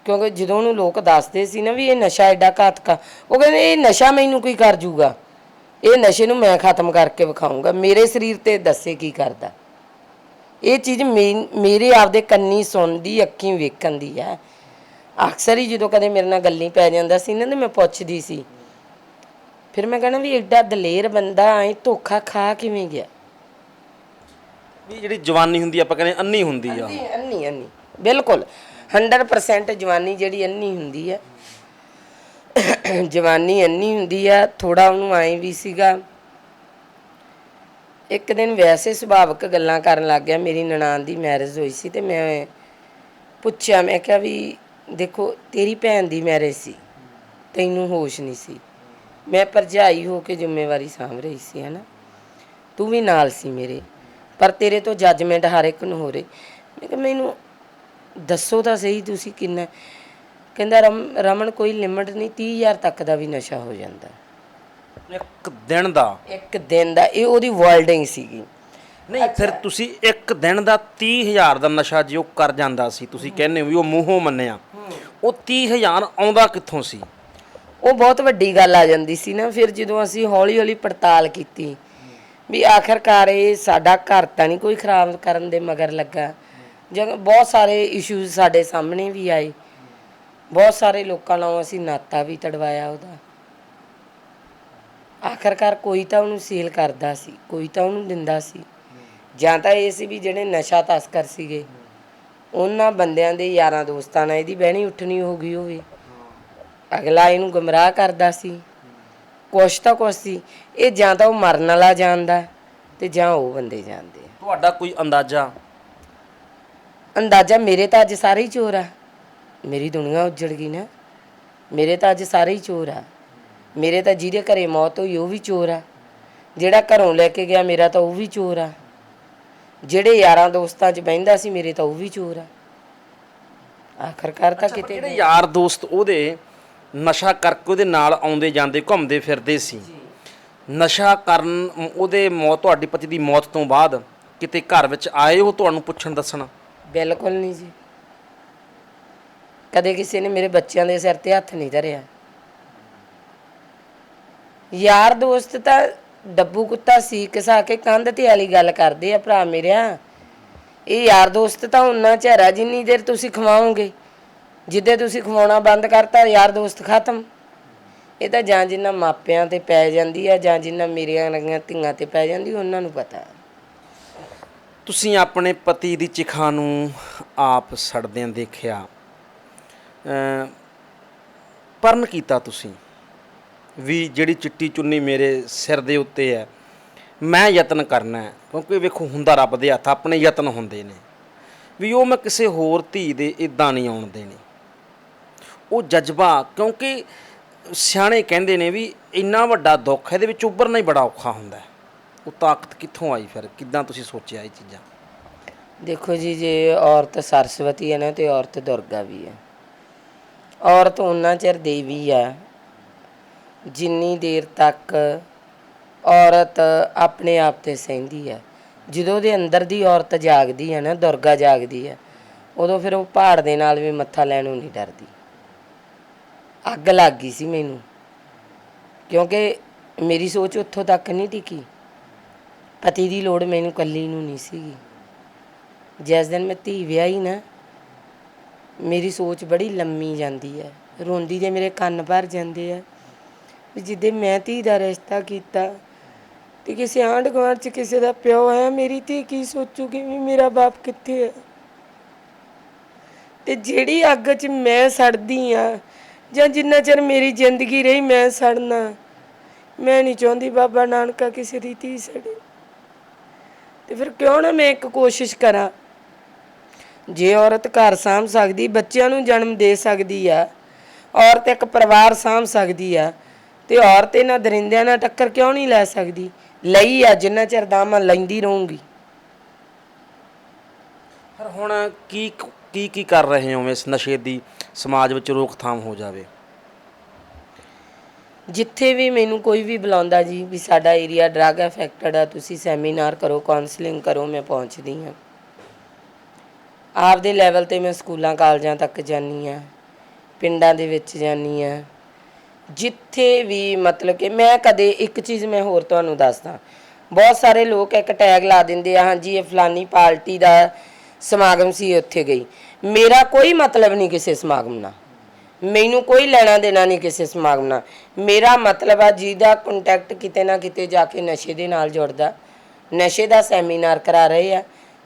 ਕਿਉਂਕਿ ਜਦੋਂ ਉਹਨੂੰ ਲੋਕ ਦੱਸਦੇ ਸੀ ਨਾ ਵੀ ਇਹ ਨਸ਼ਾ ਐਡਾ ਘਾਤਕ ਆ, ਉਹ ਕਹਿੰਦੇ ਇਹ ਨਸ਼ਾ ਮੈਨੂੰ ਕੀ ਕਰ ਜੂਗਾ, ਇਹ ਨਸ਼ੇ ਨੂੰ ਮੈਂ ਖਤਮ ਕਰਕੇ ਵਿਖਾਊਂਗਾ, ਮੇਰੇ ਸਰੀਰ ਤੇ ਦੱਸੇ ਕੀ ਕਰਦਾ। ਇਹ ਚੀਜ਼ ਮੇਰੇ ਆਪਦੇ ਕੰਨੀ ਸੁਣਦੀ, ਅੱਖੀਂ ਵੇਖਣ ਦੀ ਆ। ਅਕਸਰ ਹੀ ਜਦੋਂ ਕਦੇ ਮੇਰੇ ਨਾਲ ਗੱਲੀ ਪੈ ਜਾਂਦਾ ਸੀ ਨਾ ਤੇ ਮੈਂ ਪੁੱਛਦੀ ਸੀ, ਫਿਰ ਮੈਂ ਕਹਿਣਾ ਵੀ ਐਡਾ ਦਲੇਰ ਬੰਦਾ ਐ ਧੋਖਾ ਖਾ ਕਿਵੇਂ ਗਿਆ। ਵੀ ਜਿਹੜੀ ਜਵਾਨੀ ਹੁੰਦੀ ਆਪਾਂ ਕਹਿੰਦੇ ਅੰਨੀ ਹੁੰਦੀ ਆ, ਅੰਨੀ ਬਿਲਕੁਲ 100% ਜਵਾਨੀ ਜਿਹੜੀ ਅੰਨੀ ਹੁੰਦੀ ਆ, ਜਵਾਨੀ ਅੰਨੀ ਹੁੰਦੀ ਆ। ਥੋੜਾ ਉਹਨੂੰ ਆਏ ਵੀ ਸੀਗਾ, ਇੱਕ ਦਿਨ ਵੈਸੇ ਸੁਭਾਵਿਕ ਗੱਲਾਂ ਕਰਨ ਲੱਗ ਗਿਆ। ਮੇਰੀ ਨਨਾਣ ਦੀ ਮੈਰਿਜ ਹੋਈ ਸੀ ਤੇ ਮੈਂ ਪੁੱਛਿਆ, ਮੈਂ ਕਿਹਾ ਵੀ ਦੇਖੋ ਤੇਰੀ ਭੈਣ ਦੀ ਮੈਰਿਜ ਸੀ, ਤੈਨੂੰ ਹੋਸ਼ ਨਹੀਂ ਸੀ, ਮੈਂ ਭਰਜਾਈ ਹੋ ਕੇ ਜ਼ਿੰਮੇਵਾਰੀ ਸਾਂਭ ਰਹੀ ਸੀ, ਹੈ ਨਾ, ਤੂੰ ਵੀ ਨਾਲ ਸੀ ਮੇਰੇ, ਪਰ ਤੇਰੇ ਤੋਂ ਜੱਜਮੈਂਟ ਹਰ ਇੱਕ ਨੂੰ ਹੋ ਰਹੀ। ਮੈਂ ਕਿਹਾ ਮੈਨੂੰ ਦੱਸੋ ਤਾਂ ਸਹੀ ਤੁਸੀਂ ਕਿੰਨਾ। ਕਹਿੰਦਾ ਰਮਨ ਕੋਈ ਲਿਮਟ ਨਹੀਂ, 30,000 ਤੱਕ ਦਾ ਵੀ ਨਸ਼ਾ ਹੋ ਜਾਂਦਾ ਇੱਕ ਦਿਨ ਦਾ। ਇੱਕ ਦਿਨ ਦਾ, ਇਹ ਉਹਦੀ ਵਰਲਡਿੰਗ ਸੀਗੀ। ਨਹੀਂ ਫਿਰ ਤੁਸੀਂ ਇੱਕ ਦਿਨ ਦਾ 30,000 ਦਾ ਨਸ਼ਾ ਜੇ ਉਹ ਕਰ ਜਾਂਦਾ ਸੀ, ਤੁਸੀਂ ਕਹਿੰਦੇ ਹੋ ਵੀ ਉਹ ਮੂੰਹੋਂ ਮੰਨਿਆ, ਉਹ 30,000 ਆਉਂਦਾ ਕਿੱਥੋਂ ਸੀ? ਉਹ ਬਹੁਤ ਵੱਡੀ ਗੱਲ ਆ ਜਾਂਦੀ ਸੀ ਨਾ। ਫਿਰ ਜਦੋਂ ਅਸੀਂ ਹੌਲੀ ਹੌਲੀ ਪੜਤਾਲ ਕੀਤੀ ਵੀ ਆਖਿਰਕਾਰ ਇਹ ਸਾਡਾ ਘਰ ਤਾਂ ਨਹੀਂ ਕੋਈ ਖਰਾਬ ਕਰਨ ਦੇ ਮਗਰ ਲੱਗਾ, ਜਾਂ ਬਹੁਤ ਸਾਰੇ ਇਸ਼ੂਜ਼ ਸਾਡੇ ਸਾਹਮਣੇ ਵੀ ਆਏ, ਬਹੁਤ ਸਾਰੇ ਲੋਕਾਂ ਨਾਲੋਂ ਅਸੀਂ ਨਾਤਾ ਵੀ ਤੜਵਾਇਆ ਉਹਦਾ। ਆਖਿਰਕਾਰ ਕੋਈ ਤਾਂ ਉਹਨੂੰ ਸੇਲ ਕਰਦਾ ਸੀ, ਕੋਈ ਤਾਂ ਉਹਨੂੰ ਦਿੰਦਾ ਸੀ, ਜਾਂ ਤਾਂ ਇਹ ਸੀ ਵੀ ਜਿਹੜੇ ਨਸ਼ਾ ਤਸਕਰ ਸੀਗੇ ਉਹਨਾਂ ਬੰਦਿਆਂ ਦੇ ਯਾਰਾਂ ਦੋਸਤਾਂ ਨਾਲ ਇਹਦੀ ਬਹਿਣੀ ਉੱਠਣੀ ਹੋ ਗਈ ਹੋਵੇ, ਅਗਲਾ ਇਹਨੂੰ ਗੁੰਮਰਾਹ ਕਰਦਾ ਸੀ, ਕੁਛ ਤਾਂ ਕੁਛ ਸੀ। ਇਹ ਜਾਂ ਤਾਂ ਉਹ ਮਰਨ ਵਾਲਾ ਜਾਣਦਾ ਤੇ ਜਾਂ ਉਹ ਬੰਦੇ ਜਾਣਦੇ ਆ। ਤੁਹਾਡਾ ਕੋਈ ਅੰਦਾਜ਼ਾ? ਅੰਦਾਜ਼ਾ ਮੇਰੇ ਤਾਂ ਅੱਜ ਸਾਰੇ ਹੀ ਚੋਰ ਆ, ਮੇਰੀ ਦੁਨੀਆ ਉੱਜੜ ਗਈ ਨਾ। ਮੇਰੇ ਤਾਂ ਅੱਜ ਸਾਰੇ ਹੀ ਚੋਰ ਆ, ਮੇਰੇ ਤਾਂ ਜਿਹਦੇ ਘਰੇ ਮੌਤ ਹੋਈ ਉਹ ਵੀ ਚੋਰ ਆ, ਜਿਹੜਾ ਘਰੋਂ ਲੈ ਕੇ ਗਿਆ ਮੇਰਾ ਤਾਂ ਉਹ ਵੀ ਚੋਰ ਆ, ਜਿਹੜੇ ਯਾਰਾਂ ਦੋਸਤਾਂ 'ਚ ਬਹਿੰਦਾ ਸੀ ਮੇਰੇ ਤਾਂ ਉਹ ਵੀ ਚੋਰ ਆ। ਆਖਰਕਾਰ ਤਾਂ ਕਿਤੇ ਜਿਹੜੇ ਯਾਰ ਦੋਸਤ ਉਹਦੇ ਨਸ਼ਾ ਕਰਕੇ ਉਹਦੇ ਨਾਲ ਆਉਂਦੇ ਜਾਂਦੇ ਘੁੰਮਦੇ ਫਿਰਦੇ ਸੀ, ਨਸ਼ਾ ਕਰਨ ਉਹਦੇ ਮੌਤ, ਤੁਹਾਡੀ ਪਤੀ ਦੀ ਮੌਤ ਤੋਂ ਬਾਅਦ ਕਿਤੇ ਘਰ ਵਿੱਚ ਆਏ ਉਹ ਤੁਹਾਨੂੰ ਪੁੱਛਣ ਦੱਸਣ? ਬਿਲਕੁਲ ਨਹੀਂ ਜੀ, ਕਦੇ ਕਿਸੇ ਨੇ ਮੇਰੇ ਬੱਚਿਆਂ ਦੇ ਸਿਰ ਤੇ ਹੱਥ ਨਹੀਂ ਧਰਿਆ। ਯਾਰ ਦੋਸਤ ਤਾਂ ਡੱਬੂ ਕੁੱਤਾ ਸੀ ਘਸਾ ਕੇ ਕੰਧ ਤੇ ਵਾਲੀ ਗੱਲ ਕਰਦੇ ਆ ਭਰਾ ਮੇਰਿਆ। ਇਹ ਯਾਰ ਦੋਸਤ ਤਾਂ ਉਹਨਾਂ ਚਿਹਰਾ ਜਿੰਨੀ ਦੇਰ ਤੁਸੀਂ ਖਵਾਓਗੇ, ਜਿੱਦੇ ਤੁਸੀਂ ਖਵਾਉਣਾ ਬੰਦ ਕਰਤਾ ਯਾਰ ਦੋਸਤ ਖਤਮ। ਇਹ ਤਾਂ ਜਾਂ ਜਿੰਨਾ ਮਾਪਿਆਂ ਤੇ ਪੈ ਜਾਂਦੀ ਆ ਜਾਂ ਜਿੰਨਾ ਮੇਰੀਆਂ ਲੱਗੀਆਂ ਧੀਆਂ ਤੇ ਪੈ ਜਾਂਦੀ, ਉਹਨਾਂ ਨੂੰ ਪਤਾ। ਤੁਸੀਂ ਆਪਣੇ ਪਤੀ ਦੀ ਚਿਖਾ ਨੂੰ ਆਪ ਸੜਦਿਆਂ ਦੇਖਿਆ, ਪਰਨ ਕੀਤਾ ਤੁਸੀਂ ਵੀ ਜਿਹੜੀ ਚਿੱਟੀ ਚੁੰਨੀ ਮੇਰੇ ਸਿਰ ਦੇ ਉੱਤੇ ਹੈ ਮੈਂ ਯਤਨ ਕਰਨਾ ਹੈ, ਕਿਉਂਕਿ ਵੇਖੋ ਹੁੰਦਾ ਰੱਬ ਦੇ ਹੱਥ, ਆਪਣੇ ਯਤਨ ਹੁੰਦੇ ਨੇ ਵੀ ਉਹ ਮੈਂ ਕਿਸੇ ਹੋਰ ਧੀ ਦੇ ਇੱਦਾਂ ਨਹੀਂ ਆਉਣ ਦੇਣੀ। ਉਹ ਜਜ਼ਬਾ, ਕਿਉਂਕਿ ਸਿਆਣੇ ਕਹਿੰਦੇ ਨੇ ਵੀ ਇੰਨਾ ਵੱਡਾ ਦੁੱਖ ਇਹਦੇ ਵਿੱਚ ਉੱਭਰਨਾ ਹੀ ਬੜਾ ਔਖਾ ਹੁੰਦਾ। ਉਹ ਤਾਕਤ ਕਿੱਥੋਂ ਆਈ ਫਿਰ, ਕਿੱਦਾਂ ਤੁਸੀਂ ਸੋਚਿਆ ਇਹ ਚੀਜ਼ਾਂ? ਦੇਖੋ ਜੀ, ਜੇ ਔਰਤ ਸਰਸਵਤੀ ਹੈ ਨਾ ਤੇ ਔਰਤ ਦੁਰਗਾ ਵੀ ਹੈ। ਔਰਤ ਉਨਾ ਚਿਰ ਦੇਵੀ ਆ ਜਿੰਨੀ ਦੇਰ ਤੱਕ ਔਰਤ ਆਪਣੇ ਆਪ ਤੇ ਸਹਿੰਦੀ ਹੈ। ਜਦੋਂ ਉਹਦੇ ਅੰਦਰ ਦੀ ਔਰਤ ਜਾਗਦੀ ਹੈ ਨਾ, ਦੁਰਗਾ ਜਾਗਦੀ ਹੈ, ਉਦੋਂ ਫਿਰ ਉਹ ਪਹਾੜ ਦੇ ਨਾਲ ਵੀ ਮੱਥਾ ਲੈਣੋਂ ਨਹੀਂ ਡਰਦੀ। ਅੱਗ ਲੱਗ ਗਈ ਸੀ ਮੈਨੂੰ, ਕਿਉਂਕਿ ਮੇਰੀ ਸੋਚ ਉੱਥੋਂ ਤੱਕ ਨਹੀਂ ਟਿਕੀ। ਪਤੀ ਦੀ ਲੋੜ ਮੈਨੂੰ ਇਕੱਲੀ ਨੂੰ ਨਹੀਂ ਸੀਗੀ। ਜਿਸ ਦਿਨ ਮੈਂ ਧੀ ਵਿਆਹੀ ਨਾ, ਮੇਰੀ ਸੋਚ ਬੜੀ ਲੰਮੀ ਜਾਂਦੀ ਹੈ, ਰੋਂਦੀ ਦੇ ਮੇਰੇ ਕੰਨ ਭਰ ਜਾਂਦੇ ਆ ਵੀ ਜਿੱਦੇ ਮੈਂ ਧੀ ਦਾ ਰਿਸ਼ਤਾ ਕੀਤਾ ਤੇ ਕਿਸੇ ਆਂਢ ਗੁਆਂਢ 'ਚ ਕਿਸੇ ਦਾ ਪਿਓ ਹੈ, ਮੇਰੀ ਧੀ ਕੀ ਸੋਚੂਗੀ ਵੀ ਮੇਰਾ ਬਾਪ ਕਿੱਥੇ ਹੈ। ਤੇ ਜਿਹੜੀ ਅੱਗ 'ਚ ਮੈਂ ਸੜਦੀ ਆ ਜਾਂ ਜਿੰਨਾ ਚਿਰ ਮੇਰੀ ਜ਼ਿੰਦਗੀ ਰਹੀ ਮੈਂ ਸੜਨਾ, ਮੈਂ ਨਹੀਂ ਚਾਹੁੰਦੀ ਬਾਬਾ ਨਾਨਕਾ ਕਿਸੇ ਦੀ ਧੀ ਸੜੇ। ਤੇ ਫਿਰ ਕਿਉਂ ਨਾ ਮੈਂ ਇੱਕ ਕੋਸ਼ਿਸ਼ ਕਰਾਂ। ਜੇ ਔਰਤ ਘਰ ਸਾਂਭ ਸਕਦੀ, ਬੱਚਿਆਂ ਨੂੰ ਜਨਮ ਦੇ ਸਕਦੀ ਆ, ਔਰਤ ਇੱਕ ਪਰਿਵਾਰ ਸਾਂਭ ਸਕਦੀ ਆ, ਤੇ ਔਰਤ ਇਹਨਾਂ ਦਰਿੰਦਿਆਂ ਨਾਲ ਟੱਕਰ ਕਿਉਂ ਨਹੀਂ ਲੈ ਸਕਦੀ? ਲਈ ਆ, ਜਿੰਨਾ ਚਿਰ ਦਾਮਾ ਲੈਂਦੀ ਰਹੂੰਗੀ। ਪਰ ਹੁਣ ਕੀ ਕੀ ਕਰ ਰਹੇ ਹੋ ਇਸ ਨਸ਼ੇ ਦੀ ਸਮਾਜ ਵਿੱਚ ਰੋਕਥਾਮ ਹੋ ਜਾਵੇ? ਜਿੱਥੇ ਵੀ ਮੈਨੂੰ ਕੋਈ ਵੀ ਬੁਲਾਉਂਦਾ ਜੀ ਵੀ ਸਾਡਾ ਏਰੀਆ ਡਰੱਗ ਅਫੈਕਟਡ ਆ, ਤੁਸੀਂ ਸੈਮੀਨਾਰ ਕਰੋ, ਕਾਉਂਸਲਿੰਗ ਕਰੋ, ਮੈਂ ਪਹੁੰਚਦੀ ਹਾਂ। ਆਪਦੇ ਲੈਵਲ 'ਤੇ ਮੈਂ ਸਕੂਲਾਂ ਕਾਲਜਾਂ ਤੱਕ ਜਾਂਦੀ ਹਾਂ, ਪਿੰਡਾਂ ਦੇ ਵਿੱਚ ਜਾਂਦੀ ਹਾਂ, ਜਿੱਥੇ ਵੀ ਮਤਲਬ ਕਿ ਮੈਂ ਕਦੇ ਇੱਕ ਚੀਜ਼ ਮੈਂ ਹੋਰ ਤੁਹਾਨੂੰ ਦੱਸਦਾ, ਬਹੁਤ ਸਾਰੇ ਲੋਕ ਇੱਕ ਟੈਗ ਲਾ ਦਿੰਦੇ ਆ, ਹਾਂਜੀ ਇਹ ਫਲਾਨੀ ਪਾਰਟੀ ਦਾ ਸਮਾਗਮ ਸੀ ਉੱਥੇ ਗਈ। ਮੇਰਾ ਕੋਈ ਮਤਲਬ ਨਹੀਂ ਕਿਸੇ ਸਮਾਗਮ ਨਾਲ, ਮੈਨੂੰ ਕੋਈ ਲੈਣਾ ਦੇਣਾ ਨਹੀਂ ਕਿਸੇ ਸਮਾਗਮ ਨਾਲ। ਮੇਰਾ ਮਤਲਬ ਆ ਜਿਹਦਾ ਕੰਟੈਕਟ ਕਿਤੇ ਨਾ ਕਿਤੇ ਜਾ ਕੇ ਨਸ਼ੇ ਦੇ ਨਾਲ ਜੁੜਦਾ, ਨਸ਼ੇ ਦਾ ਸੈਮੀਨਾਰ ਕਰਾ ਰਹੇ ਆ,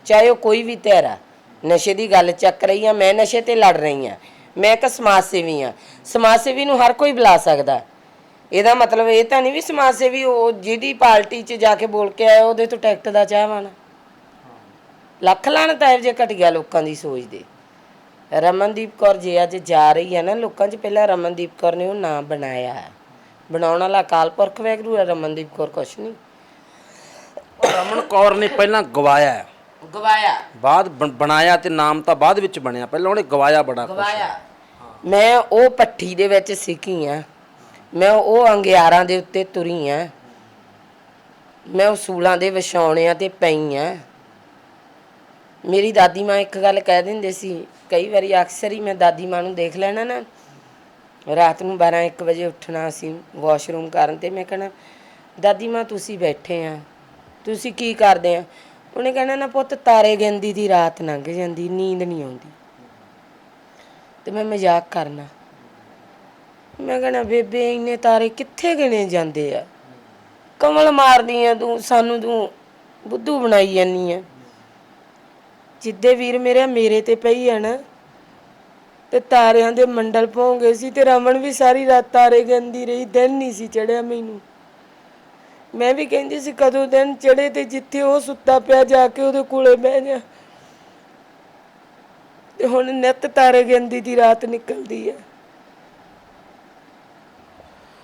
ਚਾਹੇ ਉਹ ਕੋਈ ਵੀ ਧਿਰ ਆ, ਨਸ਼ੇ ਦੀ ਗੱਲ ਚੱਕ ਰਹੀ ਆ, ਮੈਂ ਨਸ਼ੇ 'ਤੇ ਲੜ ਰਹੀ ਹਾਂ, ਮੈਂ ਇੱਕ ਸਮਾਜ ਸੇਵੀ ਹਾਂ। ਸਮਾਜ ਸੇਵੀ ਨੂੰ ਹਰ ਕੋਈ ਬੁਲਾ ਸਕਦਾ, ਇਹਦਾ ਮਤਲਬ ਇਹ ਤਾਂ ਨਹੀਂ ਵੀ ਸਮਾਜ ਸੇਵੀ ਉਹ ਜਿਹਦੀ ਪਾਰਟੀ 'ਚ ਜਾ ਕੇ ਬੋਲ ਕੇ ਆਇਆ ਉਹਦੇ ਤੋਂ ਟਿਕਟ ਦਾ ਚਾਹਵਾਨ। ਲੱਖ ਲਾਹਨਤ ਇਹੋ ਜਿਹੇ ਘਟੀਆ ਲੋਕਾਂ ਦੀ ਸੋਚ ਦੇ। ਰਮਨਦੀਪ ਕੌਰ ਜੇ ਅੱਜ ਜਾ ਰਹੀ ਹੈ ਨਾ ਲੋਕਾਂ 'ਚ, ਪਹਿਲਾਂ ਰਮਨਦੀਪ ਕੌਰ ਨੇ ਉਹ ਨਾਂ ਬਣਾਇਆ, ਬਣਾਉਣ ਵਾਲਾ ਅਕਾਲ ਪੁਰਖ ਵਾਹਿਗੁਰੂ ਹੈ, ਰਮਨਦੀਪ ਕੌਰ ਕੁਛ ਨਹੀਂ। ਰਮਨ ਕੌਰ ਨੇ ਪਹਿਲਾਂ ਗਵਾਇਆ, ਬਾਅਦ ਬਣਾਇਆ, ਤੇ ਨਾਮ ਤਾਂ ਬਾਅਦ ਵਿੱਚ ਬਣਿਆ, ਪਹਿਲਾਂ ਉਹਨੇ ਗਵਾਇਆ ਬੜਾ ਕੁਛ। ਮੈਂ ਉਹ ਪੱਠੀ ਦੇ ਵਿੱਚ ਸਿੱਖੀ ਆ, ਮੈਂ ਉਹ ਅੰਗਿਆਰਾਂ ਦੇ ਉੱਤੇ ਤੁਰੀ ਆ, ਮੈਂ ਉਸੂਲਾਂ ਦੇ ਵਿਛਾਉਣਿਆਂ 'ਤੇ ਪਈ ਆ। ਮੇਰੀ ਦਾਦੀ ਮਾਂ ਇੱਕ ਗੱਲ ਕਹਿ ਦਿੰਦੇ ਸੀ, ਕਈ ਵਾਰੀ ਅਕਸਰ ਹੀ ਮੈਂ ਦਾਦੀ ਮਾਂ ਨੂੰ ਦੇਖ ਲੈਣਾ ਨਾ, ਰਾਤ ਨੂੰ 12-1 ਵਜੇ ਉੱਠਣਾ ਅਸੀਂ ਵਾਸ਼ਰੂਮ ਕਰਨ, ਤੇ ਮੈਂ ਕਹਿਣਾ ਦਾਦੀ ਮਾਂ ਤੁਸੀਂ ਬੈਠੇ ਆ, ਤੁਸੀਂ ਕੀ ਕਰਦੇ ਆ? ਉਹਨੇ ਕਹਿਣਾ ਨਾ ਪੁੱਤ ਤਾਰੇ ਗਿਣਦੀ ਦੀ ਰਾਤ ਲੰਘ ਜਾਂਦੀ, ਨੀਂਦ ਨਹੀਂ ਆਉਂਦੀ। ਤੇ ਮੈਂ ਮਜ਼ਾਕ ਕਰਨਾ, ਮੈਂ ਕਹਿਣਾ ਬੇਬੇ ਇੰਨੇ ਤਾਰੇ ਕਿੱਥੇ ਗਿਣੇ ਜਾਂਦੇ ਆ, ਕਮਲ ਮਾਰਦੀ ਆ ਤੂੰ, ਸਾਨੂੰ ਤੂੰ ਬੁੱਧੂ ਬਣਾਈ ਜਾਂਦੀ ਆ। ਜਿੱਦੇ ਵੀਰ ਮੇਰੇ ਤੇ ਪਈ ਆ ਨਾ, ਤੇ ਤਾਰਿਆਂ ਦੇ ਮੰਡਲ ਭੌਂ ਗਏ ਸੀ, ਤੇ ਰਮਨ ਵੀ ਸਾਰੀ ਰਾਤ ਤਾਰੇ ਗਿਣਦੀ ਰਹੀ, ਦਿਨ ਨਹੀਂ ਸੀ ਚੜਿਆ ਮੈਨੂੰ। ਮੈਂ ਵੀ ਕਹਿੰਦੀ ਸੀ ਕਦੋਂ ਦਿਨ ਚੜੇ, ਤੇ ਜਿੱਥੇ ਉਹ ਸੁੱਤਾ ਪਿਆ ਜਾ ਕੇ ਉਹਦੇ ਕੋਲੇ ਬਹਿ ਜਾ। ਤੇ ਹੁਣ ਨਿੱਤ ਤਾਰੇ ਗਿਣਦੀ ਦੀ ਰਾਤ ਨਿਕਲਦੀ ਆ।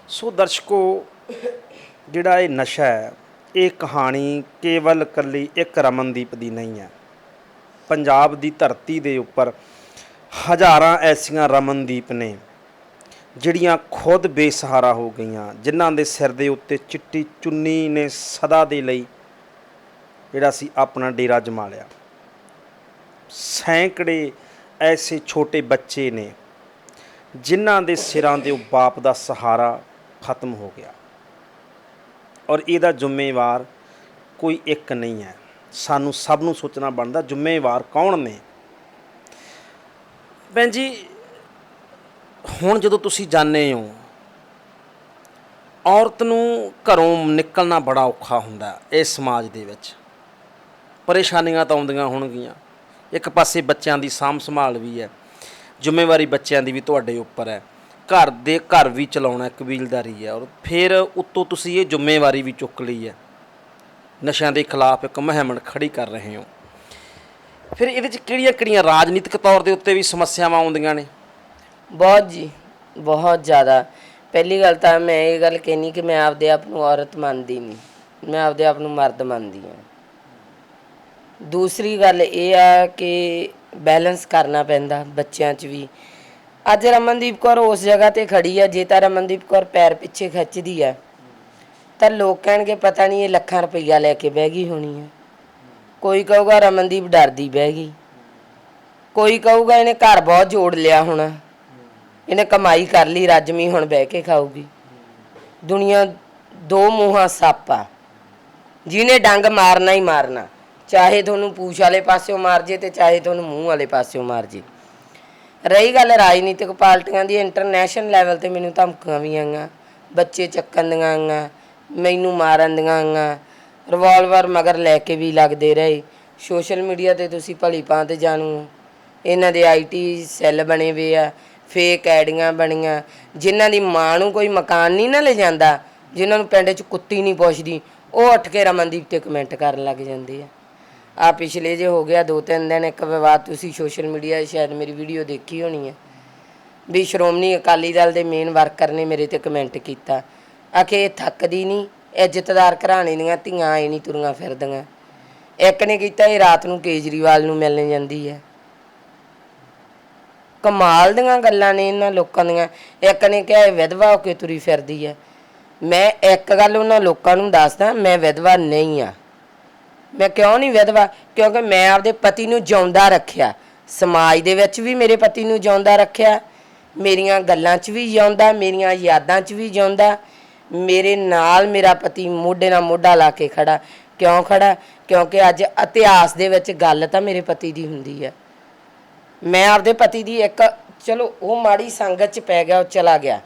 ਸੋ ਦਰਸ਼ਕੋ, ਜਿਹੜਾ ਇਹ ਨਸ਼ਾ ਹੈ, ਇਹ ਕਹਾਣੀ ਕੇਵਲ ਇਕੱਲੀ ਇੱਕ ਰਮਨਦੀਪ ਦੀ ਨਹੀਂ ਹੈ। ਪੰਜਾਬ ਦੀ ਧਰਤੀ ਦੇ ਉੱਪਰ ਹਜ਼ਾਰਾਂ ਐਸੀਆਂ ਰਮਨਦੀਪ ਨੇ ਜਿਹੜੀਆਂ ਖੁਦ ਬੇਸਹਾਰਾ ਹੋ ਗਈਆਂ, ਜਿਨ੍ਹਾਂ ਦੇ ਸਿਰ ਦੇ ਉੱਤੇ ਚਿੱਟੀ ਚੁੰਨੀ ਨੇ ਸਦਾ ਦੇ ਲਈ ਜਿਹੜਾ ਸੀ ਆਪਣਾ ਡੇਰਾ ਜਮਾ ਲਿਆ। ਸੈਂਕੜੇ ਐਸੇ ਛੋਟੇ ਬੱਚੇ ਨੇ ਜਿਨ੍ਹਾਂ ਦੇ ਸਿਰਾਂ ਦੇ ਉਹ ਬਾਪ ਦਾ ਸਹਾਰਾ ਖਤਮ ਹੋ ਗਿਆ, ਔਰ ਇਹਦਾ ਜ਼ਿੰਮੇਵਾਰ ਕੋਈ ਇੱਕ ਨਹੀਂ ਹੈ। ਸਾਨੂੰ ਸਭ ਨੂੰ ਸੋਚਣਾ ਬਣਦਾ ਜ਼ਿੰਮੇਵਾਰ ਕੌਣ ਨੇ। ਭੈਣ ਜੀ, ਹੁਣ ਜਦੋਂ ਤੁਸੀਂ ਜਾਣਦੇ ਹੋ, ਔਰਤ ਨੂੰ ਘਰੋਂ ਨਿਕਲਣਾ ਬੜਾ ਔਖਾ ਹੁੰਦਾ ਇਸ ਸਮਾਜ ਦੇ ਵਿੱਚ। ਪਰੇਸ਼ਾਨੀਆਂ ਤਾਂ ਆਉਂਦੀਆਂ ਹੋਣਗੀਆਂ, ਇੱਕ ਪਾਸੇ ਬੱਚਿਆਂ ਦੀ ਸਾਂਭ ਸੰਭਾਲ ਵੀ ਹੈ, ਜ਼ਿੰਮੇਵਾਰੀ ਬੱਚਿਆਂ ਦੀ ਵੀ ਤੁਹਾਡੇ ਉੱਪਰ ਹੈ, ਘਰ ਵੀ ਚਲਾਉਣਾ ਕਬੀਲਦਾਰੀ ਹੈ, ਔਰ ਫਿਰ ਉੱਤੋਂ ਤੁਸੀਂ ਇਹ ਜ਼ਿੰਮੇਵਾਰੀ ਵੀ ਚੁੱਕ ਲਈ ਹੈ, ਨਸ਼ਿਆਂ ਦੇ ਖਿਲਾਫ ਇੱਕ ਮੁਹਿੰਮ ਖੜੀ ਕਰ ਰਹੇ ਹੋ। ਫਿਰ ਇਹਦੇ 'ਚ ਕਿਹੜੀਆਂ ਰਾਜਨੀਤਿਕ ਤੌਰ ਦੇ ਉੱਤੇ ਵੀ ਸਮੱਸਿਆਵਾਂ ਆਉਂਦੀਆਂ ਨੇ? ਬਹੁਤ ਜੀ, ਬਹੁਤ ਜ਼ਿਆਦਾ। ਪਹਿਲੀ ਗੱਲ ਤਾਂ ਮੈਂ ਇਹ ਗੱਲ ਕਹਿਨੀ ਕਿ ਮੈਂ ਆਪਦੇ ਆਪ ਨੂੰ ਔਰਤ ਮੰਨਦੀ ਨਹੀਂ, ਮੈਂ ਆਪਦੇ ਆਪ ਨੂੰ ਮਰਦ ਮੰਨਦੀ ਹਾਂ। ਦੂਸਰੀ ਗੱਲ ਇਹ ਆ ਕਿ ਬੈਲੈਂਸ ਕਰਨਾ ਪੈਂਦਾ ਬੱਚਿਆਂ 'ਚ ਵੀ। ਅੱਜ ਰਮਨਦੀਪ ਕੌਰ ਉਸ ਜਗ੍ਹਾ 'ਤੇ ਖੜੀ ਆ, ਜੇ ਤਾਂ ਰਮਨਦੀਪ ਕੌਰ ਪੈਰ ਪਿੱਛੇ ਖਿੱਚਦੀ ਆ ਤਾਂ ਲੋਕ ਕਹਿਣਗੇ ਪਤਾ ਨਹੀਂ ਇਹ ਲੱਖਾਂ ਰੁਪਈਆ ਲੈ ਕੇ ਬਹਿ ਗਈ ਹੋਣੀ ਆ। ਕੋਈ ਕਹੂਗਾ ਰਮਨਦੀਪ ਡਰਦੀ ਬਹਿ ਗਈ, ਕੋਈ ਕਹੂਗਾ ਇਹਨੇ ਘਰ ਬਹੁਤ ਜੋੜ ਲਿਆ ਹੋਣਾ, ਇਹਨੇ ਕਮਾਈ ਕਰ ਲਈ ਰੱਜਵੀਂ, ਹੁਣ ਬਹਿ ਕੇ ਖਾਊਗੀ। ਦੁਨੀਆ ਦੋ ਮੂੰਹਾਂ ਸੱਪ ਆ, ਜਿਹਨੇ ਡੰਗ ਮਾਰਨਾ ਹੀ ਮਾਰਨਾ, ਚਾਹੇ ਤੁਹਾਨੂੰ ਪੂਛ ਵਾਲੇ ਪਾਸਿਓਂ ਮਾਰ ਜੇ ਤੇ ਚਾਹੇ ਤੁਹਾਨੂੰ ਮੂੰਹ ਵਾਲੇ ਪਾਸਿਓਂ ਮਾਰ ਜੇ। ਰਹੀ ਗੱਲ ਰਾਜਨੀਤਿਕ ਪਾਰਟੀਆਂ ਦੀ, ਇੰਟਰਨੈਸ਼ਨਲ ਲੈਵਲ 'ਤੇ ਮੈਨੂੰ ਧਮਕੀਆਂ ਵੀ ਆਈਆਂ, ਬੱਚੇ ਚੱਕਣ ਦੀਆਂ ਆਈਆਂ, ਮੈਨੂੰ ਮਾਰਨ ਦੀਆਂ ਆਈਆਂ, ਰਿਵਾਲਵਰ ਮਗਰ ਲੈ ਕੇ ਵੀ ਲੱਗਦੇ ਰਹੇ। ਸੋਸ਼ਲ ਮੀਡੀਆ 'ਤੇ ਤੁਸੀਂ ਭਲੀ ਭਾਂਤ ਜਾਣੂ, ਇਹਨਾਂ ਦੇ IT ਸੈੱਲ ਬਣੇ ਵੇ ਆ, ਫੇਕ ਆਈਡੀਆਂ ਬਣੀਆਂ, ਜਿਨ੍ਹਾਂ ਦੀ ਮਾਂ ਨੂੰ ਕੋਈ ਮਕਾਨ ਨਹੀਂ ਨਾ ਲੈ ਜਾਂਦਾ, ਜਿਨ੍ਹਾਂ ਨੂੰ ਪਿੰਡ 'ਚ ਕੁੱਤੀ ਨਹੀਂ ਪੁੱਛਦੀ, ਉਹ ਉੱਠ ਕੇ ਰਮਨਦੀਪ 'ਤੇ ਕਮੈਂਟ ਕਰਨ ਲੱਗ ਜਾਂਦੇ ਆ। ਆ ਪਿਛਲੇ ਜੇ ਹੋ ਗਿਆ 2-3 ਦਿਨ ਇੱਕ ਵਿਵਾਦ, ਤੁਸੀਂ ਸੋਸ਼ਲ ਮੀਡੀਆ ਸ਼ਾਇਦ ਮੇਰੀ ਵੀਡੀਓ ਦੇਖੀ ਹੋਣੀ ਹੈ, ਵੀ ਸ਼੍ਰੋਮਣੀ ਅਕਾਲੀ ਦਲ ਦੇ ਮੇਨ ਵਰਕਰ ਨੇ ਮੇਰੇ 'ਤੇ ਕਮੈਂਟ ਕੀਤਾ, ਆਖੇ ਇਹ ਥੱਕਦੀ ਨਹੀਂ, ਇੱਜ਼ਤਦਾਰ ਘਰਾਣੇ ਦੀਆਂ ਧੀਆਂ ਆਏ ਨਹੀਂ ਤੁਰੀਆਂ ਫਿਰਦੀਆਂ। ਇੱਕ ਨੇ ਕੀਤਾ ਇਹ ਰਾਤ ਨੂੰ ਕੇਜਰੀਵਾਲ ਨੂੰ ਮਿਲਣ ਜਾਂਦੀ ਹੈ। ਕਮਾਲ ਦੀਆਂ ਗੱਲਾਂ ਨੇ ਇਹਨਾਂ ਲੋਕਾਂ ਦੀਆਂ। ਇੱਕ ਨੇ ਕਿਹਾ ਇਹ ਵਿਧਵਾ ਹੋ ਕੇ ਤੁਰੀ ਫਿਰਦੀ ਹੈ। ਮੈਂ ਇੱਕ ਗੱਲ ਉਹਨਾਂ ਲੋਕਾਂ ਨੂੰ ਦੱਸਦਾ, ਮੈਂ ਵਿਧਵਾ ਨਹੀਂ ਆ। ਮੈਂ ਕਿਉਂ ਨਹੀਂ ਵਿਧਵਾ? ਕਿਉਂਕਿ ਮੈਂ ਆਪਦੇ ਪਤੀ ਨੂੰ ਜਿਉਂਦਾ ਰੱਖਿਆ, ਸਮਾਜ ਦੇ ਵਿੱਚ ਵੀ ਮੇਰੇ ਪਤੀ ਨੂੰ ਜਿਉਂਦਾ ਰੱਖਿਆ, ਮੇਰੀਆਂ ਗੱਲਾਂ 'ਚ ਵੀ ਜਿਉਂਦਾ, ਮੇਰੀਆਂ ਯਾਦਾਂ 'ਚ ਵੀ ਜਿਉਂਦਾ। ਮੇਰੇ ਨਾਲ ਮੇਰਾ ਪਤੀ ਮੋਢੇ ਨਾਲ ਮੋਢਾ ਲਾ ਕੇ ਖੜਾ। ਕਿਉਂ ਖੜਾ? ਕਿਉਂਕਿ ਅੱਜ ਇਤਿਹਾਸ ਦੇ ਵਿੱਚ ਗੱਲ ਤਾਂ ਮੇਰੇ ਪਤੀ ਦੀ ਹੁੰਦੀ ਹੈ। ਮੈਂ ਆਪਦੇ ਪਤੀ ਦੀ ਇੱਕ, ਚਲੋ ਉਹ ਮਾੜੀ ਸੰਗਤ 'ਚ ਪੈ ਗਿਆ, ਉਹ ਚਲਾ ਗਿਆ,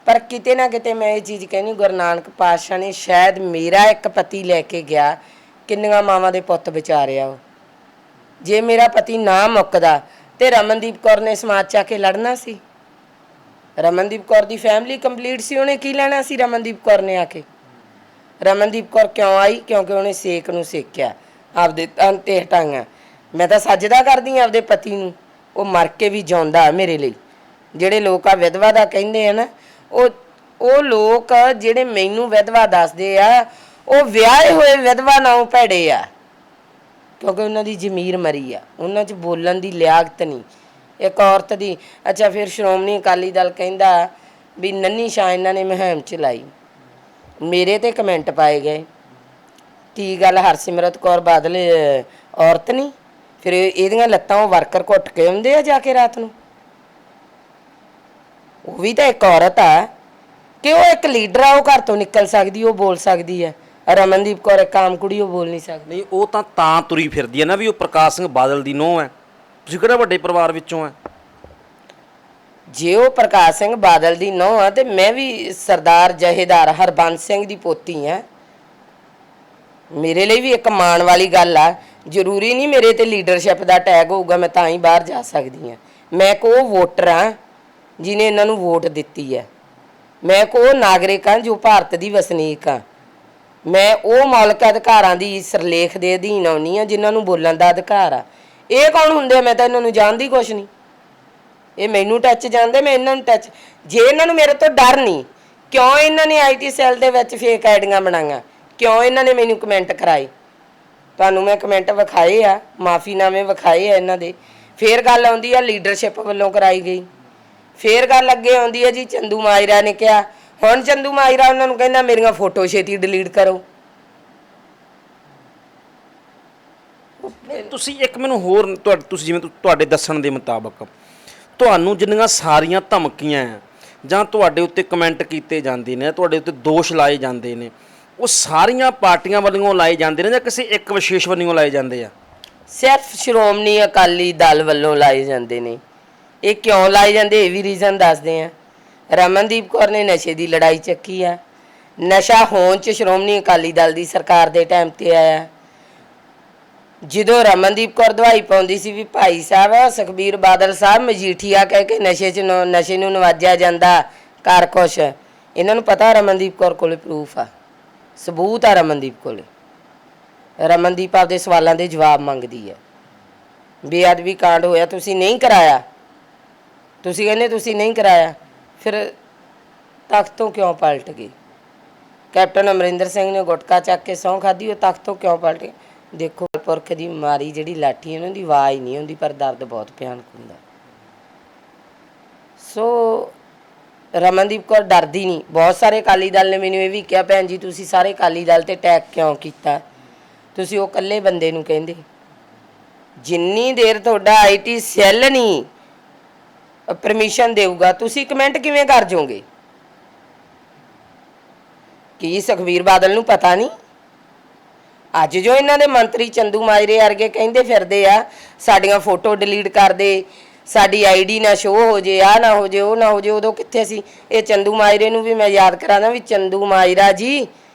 ਪਰ ਕਿਤੇ ਨਾ ਕਿਤੇ ਮੈਂ ਇਹ ਚੀਜ਼ ਕਹਿੰਦੀ, ਗੁਰੂ ਨਾਨਕ ਪਾਤਸ਼ਾਹ ਨੇ ਸ਼ਾਇਦ ਮੇਰਾ ਇੱਕ ਪਤੀ ਲੈ ਕੇ ਗਿਆ, ਕਿੰਨੀਆਂ ਮਾਵਾਂ ਦੇ ਪੁੱਤ ਵਿਚਾਰਿਆ ਉਹ। ਜੇ ਮੇਰਾ ਪਤੀ ਨਾ ਮੁੱਕਦਾ ਤੇ ਰਮਨਦੀਪ ਕੌਰ ਨੇ ਸਮਾਜ 'ਚ ਆ ਕੇ ਲੜਨਾ ਸੀ। ਰਮਨਦੀਪ ਕੌਰ ਦੀ ਫੈਮਿਲੀ ਕੰਪਲੀਟ ਸੀ, ਉਹਨੇ ਕੀ ਲੈਣਾ ਸੀ ਰਮਨਦੀਪ ਕੌਰ ਨੇ ਆ ਕੇ? ਰਮਨਦੀਪ ਕੌਰ ਕਿਉਂ ਆਈ? ਕਿਉਂਕਿ ਉਹਨੇ ਸੇਕ ਨੂੰ ਸੇਕਿਆ, ਆਪਦੇ ਤਨ 'ਤੇ ਹਟਾਈਆਂ। ਮੈਂ ਤਾਂ ਸਜਦਾ ਕਰਦੀ ਹਾਂ ਆਪਦੇ ਪਤੀ ਨੂੰ, ਉਹ ਮਰ ਕੇ ਵੀ ਜਿਉਂਦਾ ਮੇਰੇ ਲਈ। ਜਿਹੜੇ ਲੋਕ ਆ ਵਿਧਵਾ ਦਾ ਕਹਿੰਦੇ ਆ ਨਾ, ਉਹ ਲੋਕ ਜਿਹੜੇ ਮੈਨੂੰ ਵਿਧਵਾ ਦੱਸਦੇ ਆ, ਉਹ ਵਿਆਹੇ ਹੋਏ ਵਿਧਵਾ ਨਾਲੋਂ ਭੈੜੇ ਆ, ਕਿਉਂਕਿ ਉਹਨਾਂ ਦੀ ਜ਼ਮੀਰ ਮਰੀ ਆ, ਉਹਨਾਂ 'ਚ ਬੋਲਣ ਦੀ ਲਿਆਕਤ ਨਹੀਂ ਇੱਕ ਔਰਤ ਦੀ। ਅੱਛਾ, ਫਿਰ ਸ਼੍ਰੋਮਣੀ ਅਕਾਲੀ ਦਲ ਕਹਿੰਦਾ ਵੀ ਨੰਨੀ ਸ਼ਾਹ ਇਹਨਾਂ ਨੇ ਮੁਹਿੰਮ ਚਲਾਈ। ਮੇਰੇ ਤੇ ਕਮੈਂਟ ਪਾਏ ਗਏ, ਕੀ ਗੱਲ ਹਰਸਿਮਰਤ ਕੌਰ ਬਾਦਲ ਔਰਤ ਨਹੀਂ? ਫਿਰ ਇਹਦੀਆਂ ਲੱਤਾਂ ਉਹ ਵਰਕਰ ਘੁੱਟ ਕੇ ਆਉਂਦੇ ਆ ਜਾ ਕੇ ਰਾਤ ਨੂੰ। ਉਹ ਵੀ ਤਾਂ ਇੱਕ ਔਰਤ ਆ ਕਿ ਉਹ ਇੱਕ ਲੀਡਰ ਆ, ਉਹ ਘਰ ਤੋਂ ਨਿਕਲ ਸਕਦੀ, ਉਹ ਬੋਲ ਸਕਦੀ ਹੈ। ਰਮਨਦੀਪ ਕੌਰ ਇੱਕ ਆਮ ਕੁੜੀ, ਉਹ ਬੋਲ ਨਹੀਂ ਸਕਦੀ। ਨਹੀਂ, ਉਹ ਤਾਂ ਤੁਰੀ ਫਿਰਦੀ ਹੈ ਨਾ ਵੀ ਉਹ ਪ੍ਰਕਾਸ਼ ਸਿੰਘ ਬਾਦਲ ਦੀ ਨੂੰਹ ਹੈ। ਤੁਸੀਂ ਕਿਹੜਾ ਵੱਡੇ ਪਰਿਵਾਰ ਵਿੱਚੋਂ ਹੈ? ਜੇ ਉਹ ਪ੍ਰਕਾਸ਼ ਸਿੰਘ ਬਾਦਲ ਦੀ ਨੂੰਹ ਆ ਤੇ ਮੈਂ ਵੀ ਸਰਦਾਰ ਜਹੇਦਾਰ ਹਰਬੰਸ ਸਿੰਘ ਦੀ ਪੋਤੀ ਆ। ਮੇਰੇ ਲਈ ਵੀ ਇੱਕ ਮਾਣ ਵਾਲੀ ਗੱਲ ਆ। ਜ਼ਰੂਰੀ ਨਹੀਂ ਮੇਰੇ ਤੇ ਲੀਡਰਸ਼ਿਪ ਦਾ ਟੈਗ ਹੋਊਗਾ ਮੈਂ ਤਾਂ ਹੀ ਬਾਹਰ ਜਾ ਸਕਦੀ ਹਾਂ। ਮੈਂ ਕੋ ਵੋਟਰ ਹਾਂ ਜਿਹਨੇ ਇਹਨਾਂ ਨੂੰ ਵੋਟ ਦਿੱਤੀ ਹੈ। ਮੈਂ ਕੋ ਨਾਗਰਿਕ ਹਾਂ ਜੋ ਭਾਰਤ ਦੀ ਵਸਨੀਕ ਹਾਂ। ਮੈਂ ਉਹ ਮੌਲਿਕ ਅਧਿਕਾਰਾਂ ਦੀ ਸਿਰਲੇਖ ਦੇ ਅਧੀਨ ਆਉਂਦੀ ਹਾਂ ਜਿਨ੍ਹਾਂ ਨੂੰ ਬੋਲਣ ਦਾ ਅਧਿਕਾਰ ਆ। ਇਹ ਕੌਣ ਹੁੰਦੇ ਆ? ਮੈਂ ਤਾਂ ਇਹਨਾਂ ਨੂੰ ਜਾਣਦੀ ਕੁਛ ਨਹੀਂ। ਇਹ ਮੈਨੂੰ ਟੱਚ ਜਾਂਦੇ, ਮੈਂ ਇਹਨਾਂ ਨੂੰ ਟੱਚ। ਜੇ ਇਹਨਾਂ ਨੂੰ ਮੇਰੇ ਤੋਂ ਡਰ ਨਹੀਂ, ਕਿਉਂ ਇਹਨਾਂ ਨੇ IT ਸੈੱਲ ਦੇ ਵਿੱਚ ਫੇਕ ਆਈਡੀਆਂ ਬਣਾਈਆਂ? ਕਿਉਂ ਇਹਨਾਂ ਨੇ ਮੈਨੂੰ ਕਮੈਂਟ ਕਰਾਏ? ਤੁਹਾਨੂੰ ਮੈਂ ਕਮੈਂਟ ਵਿਖਾਏ ਆ, ਮਾਫੀਨਾਮੇ ਵਿਖਾਏ ਆ ਇਹਨਾਂ ਦੇ। ਫੇਰ ਗੱਲ ਆਉਂਦੀ ਆ ਲੀਡਰਸ਼ਿਪ ਵੱਲੋਂ ਕਰਾਈ ਗਈ। ਫੇਰ ਗੱਲ ਅੱਗੇ ਆਉਂਦੀ ਹੈ ਜੀ ਚੰਦੂ ਮਾਜਰਾ ਨੇ ਕਿਹਾ। ਹੁਣ ਚੰਦੂ ਮਾਜਰਾ ਉਹਨਾਂ ਨੂੰ ਕਹਿੰਦਾ ਮੇਰੀਆਂ ਫੋਟੋ ਛੇਤੀ ਡਿਲੀਟ ਕਰੋ। ਤੁਸੀਂ ਇੱਕ ਮੈਨੂੰ ਹੋਰ, ਤੁਸੀਂ ਜਿਵੇਂ ਤੁਹਾਡੇ ਦੱਸਣ ਦੇ ਮੁਤਾਬਕ ਤੁਹਾਨੂੰ ਜਿੰਨੀਆਂ ਸਾਰੀਆਂ ਧਮਕੀਆਂ ਜਾਂ ਤੁਹਾਡੇ ਉੱਤੇ ਕਮੈਂਟ ਕੀਤੇ ਜਾਂਦੇ ਨੇ, ਤੁਹਾਡੇ ਉੱਤੇ ਦੋਸ਼ ਲਾਏ ਜਾਂਦੇ ਨੇ, ਉਹ ਸਾਰੀਆਂ ਪਾਰਟੀਆਂ ਵੱਲੋਂ ਲਾਏ ਜਾਂਦੇ ਨੇ ਜਾਂ ਕਿਸੇ ਇੱਕ ਵਿਸ਼ੇਸ਼ ਵੱਲੋਂ ਲਾਏ ਜਾਂਦੇ ਆ? ਸਿਰਫ ਸ਼੍ਰੋਮਣੀ ਅਕਾਲੀ ਦਲ ਵੱਲੋਂ ਲਾਏ ਜਾਂਦੇ ਨੇ। ਇਹ ਕਿਉਂ ਲਾਏ ਜਾਂਦੇ ਇਹ ਵੀ ਰੀਜ਼ਨ ਦੱਸਦੇ ਆ। ਰਮਨਦੀਪ ਕੌਰ ਨੇ ਨਸ਼ੇ ਦੀ ਲੜਾਈ ਚੱਕੀ ਆ। ਨਸ਼ਾ ਹੋਣ 'ਚ ਸ਼੍ਰੋਮਣੀ ਅਕਾਲੀ ਦਲ ਦੀ ਸਰਕਾਰ ਦੇ ਟਾਈਮ 'ਤੇ ਆਇਆ। ਜਦੋਂ ਰਮਨਦੀਪ ਕੌਰ ਦਵਾਈ ਪਾਉਂਦੀ ਸੀ ਵੀ ਭਾਈ ਸਾਹਿਬ ਸੁਖਬੀਰ ਬਾਦਲ ਸਾਹਿਬ ਮਜੀਠੀਆ ਕਹਿ ਕੇ ਨਸ਼ੇ ਨੂੰ ਨਵਾਜਿਆ ਜਾਂਦਾ, ਕਰ ਕੁਛ। ਇਹਨਾਂ ਨੂੰ ਪਤਾ ਰਮਨਦੀਪ ਕੌਰ ਕੋਲੇ ਪ੍ਰੂਫ ਆ, ਸਬੂਤ ਆ ਰਮਨਦੀਪ ਕੋਲੇ। ਰਮਨਦੀਪ ਆਪਦੇ ਸਵਾਲਾਂ ਦੇ ਜਵਾਬ ਮੰਗਦੀ ਹੈ। ਬੇਅਦਬੀ ਕਾਂਡ ਹੋਇਆ, ਤੁਸੀਂ ਨਹੀਂ ਕਰਾਇਆ, ਤੁਸੀਂ ਕਹਿੰਦੇ ਤੁਸੀਂ ਨਹੀਂ ਕਰਾਇਆ, ਫਿਰ ਤਖ਼ਤ ਤੋਂ ਕਿਉਂ ਪਲਟ ਗਏ? ਕੈਪਟਨ ਅਮਰਿੰਦਰ ਸਿੰਘ ਨੇ ਗੁਟਕਾ ਚੱਕ ਕੇ ਸਹੁੰ ਖਾਧੀ, ਉਹ ਤਖ਼ਤ ਤੋਂ ਕਿਉਂ ਪਲਟ ਗਏ? ਦੇਖੋ, ਪੁਰਖ ਦੀ ਮਾਰੀ ਜਿਹੜੀ ਲਾਠੀ ਉਹਨਾਂ ਦੀ ਆਵਾਜ਼ ਨਹੀਂ ਹੁੰਦੀ, ਪਰ ਦਰਦ ਬਹੁਤ ਭਿਆਨਕ ਹੁੰਦਾ। ਸੋ ਰਮਨਦੀਪ ਕੌਰ ਡਰਦੀ ਨਹੀਂ। ਬਹੁਤ ਸਾਰੇ ਅਕਾਲੀ ਦਲ ਨੇ ਮੈਨੂੰ ਇਹ ਵੀ ਕਿਹਾ, ਭੈਣ ਜੀ ਤੁਸੀਂ ਸਾਰੇ ਅਕਾਲੀ ਦਲ 'ਤੇ ਅਟੈਕ ਕਿਉਂ ਕੀਤਾ? ਤੁਸੀਂ ਉਹ ਇਕੱਲੇ ਬੰਦੇ ਨੂੰ ਕਹਿੰਦੇ। ਜਿੰਨੀ ਦੇਰ ਤੁਹਾਡਾ IT ਸੈੱਲ ਨਹੀਂ ਪਰਮਿਸ਼ਨ ਦੇਊਗਾ, ਤੁਸੀਂ ਕਮੈਂਟ ਕਿਵੇਂ ਕਰ ਜਾਓਗੇ? ਕੀ ਸੁਖਬੀਰ ਬਾਦਲ ਨੂੰ ਪਤਾ ਨਹੀਂ? ਅੱਜ ਜੋ ਇਹਨਾਂ ਦੇ ਮੰਤਰੀ ਚੰਦੂ ਮਾਜਰੇ ਵਰਗੇ ਕਹਿੰਦੇ ਫਿਰਦੇ ਆ ਸਾਡੀਆਂ ਫੋਟੋ ਡਿਲੀਟ ਕਰ ਦੇ, ਸਾਡੀ ID ਨਾ ਸ਼ੋਅ ਹੋ ਜੇ, ਆਹ ਨਾ ਹੋ ਜੇ, ਉਹ ਨਾ ਹੋ ਜੇ, ਉਦੋਂ ਕਿੱਥੇ ਸੀ? ਇਹ ਚੰਦੂ ਮਾਜਰੇ ਨੂੰ ਵੀ ਮੈਂ ਯਾਦ ਕਰਾਂਦਾ ਵੀ ਚੰਦੂ ਮਾਜਰਾ ਜੀ,